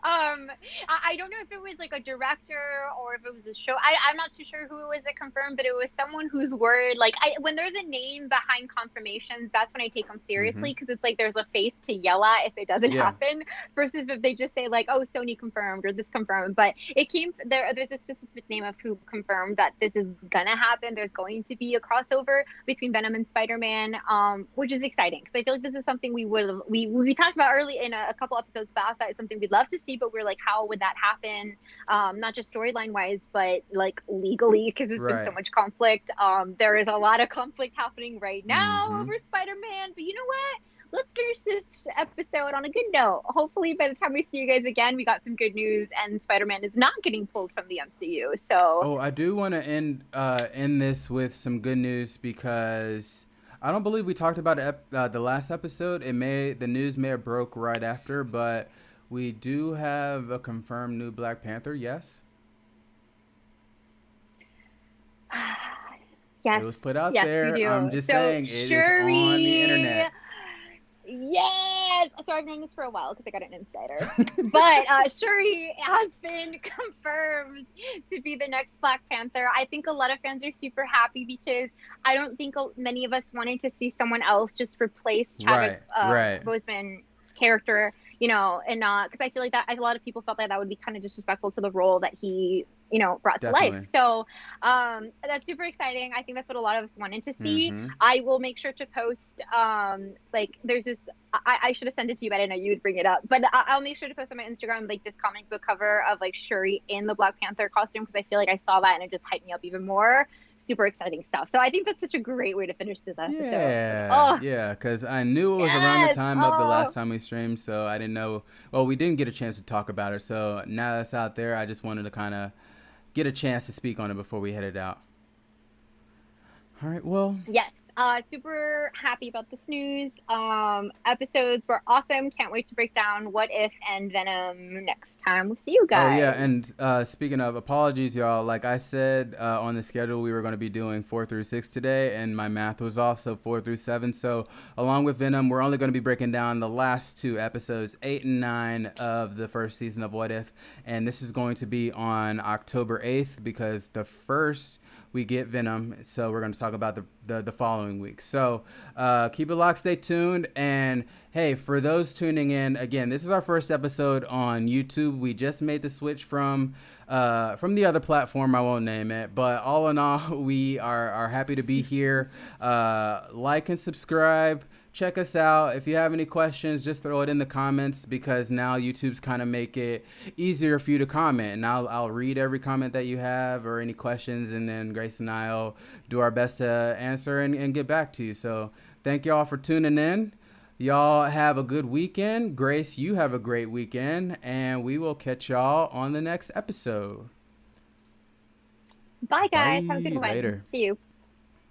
I don't know if it was like a director or if it was a show. I'm not too sure who it was that confirmed, but it was someone whose word, like, when there's a name behind confirmations, that's when I take them Mm-hmm. seriously, because it's like there's a face to yell at if it doesn't Yeah. happen, versus if they just say like, oh, Sony confirmed or this confirmed. But it came there. There's a specific name of who confirmed that this is gonna happen. There's going to be a crossover between Venom and Spider-Man, which is exciting because I feel like this is something we talked about early in a couple episodes back, that it's something we'd love to see, but we're like, how would that happen? Not just storyline wise, but like legally, because there's been so Right. much conflict. There is a lot of conflict happening right now Mm-hmm. over Spider-Man, but you know what? Let's finish this episode on a good note. Hopefully, by the time we see you guys again, we got some good news, and Spider-Man is not getting pulled from the MCU. So, Oh, I do want to end this with some good news because I don't believe we talked about the last episode. The news may have broke right after, but we do have a confirmed new Black Panther. Yes, yes, it was put out yes, we there. I'm do. just So, saying it is on the Shuri. internet. Yes. So I've known this for a while because I got an insider. But Shuri has been confirmed to be the next Black Panther. I think a lot of fans are super happy because I don't think many of us wanted to see someone else just replace Chadwick Right. Boseman's character, and not, because I feel like that a lot of people felt like that would be kind of disrespectful to the role that he brought to life. Definitely. So that's super exciting. I think that's what a lot of us wanted to see. Mm-hmm. I will make sure to post like, there's this, I should have sent it to you, but I didn't know you would bring it up, but I'll make sure to post on my Instagram like this comic book cover of like Shuri in the Black Panther costume, because I feel like I saw that and it just hyped me up even more. Super exciting stuff. So I think that's such a great way to finish this episode. Yeah, because I knew it was around the Yes. time of the last time we streamed, so I didn't know. Well, we didn't get a chance to talk about it, so now that's out there, I just wanted to kind of get a chance to speak on it before we headed out. All right, well. Yes. Super happy about this news. Episodes were awesome. Can't wait to break down What If and Venom next time. We'll see you guys. Oh yeah, and speaking of, apologies, y'all. Like I said on the schedule, we were going to be doing 4 through 6 today, and my math was off, so 4 through 7. So along with Venom, we're only going to be breaking down the last 2 episodes, 8 and 9 of the first season of What If, and this is going to be on October 8th because the first we get Venom, so we're going to talk about the following week. So keep it locked, stay tuned, and hey, for those tuning in, again, this is our first episode on YouTube. We just made the switch from the other platform, I won't name it, but all in all, we are happy to be here. Like and subscribe. Check us out. If you have any questions, just throw it in the comments, because now YouTube's kind of make it easier for you to comment. And I'll read every comment that you have or any questions, and then Grace and I'll do our best to answer and get back to you. So thank y'all for tuning in. Y'all have a good weekend. Grace, you have a great weekend, and we will catch y'all on the next episode. Bye, guys. Bye. Have a good one. Later. See you.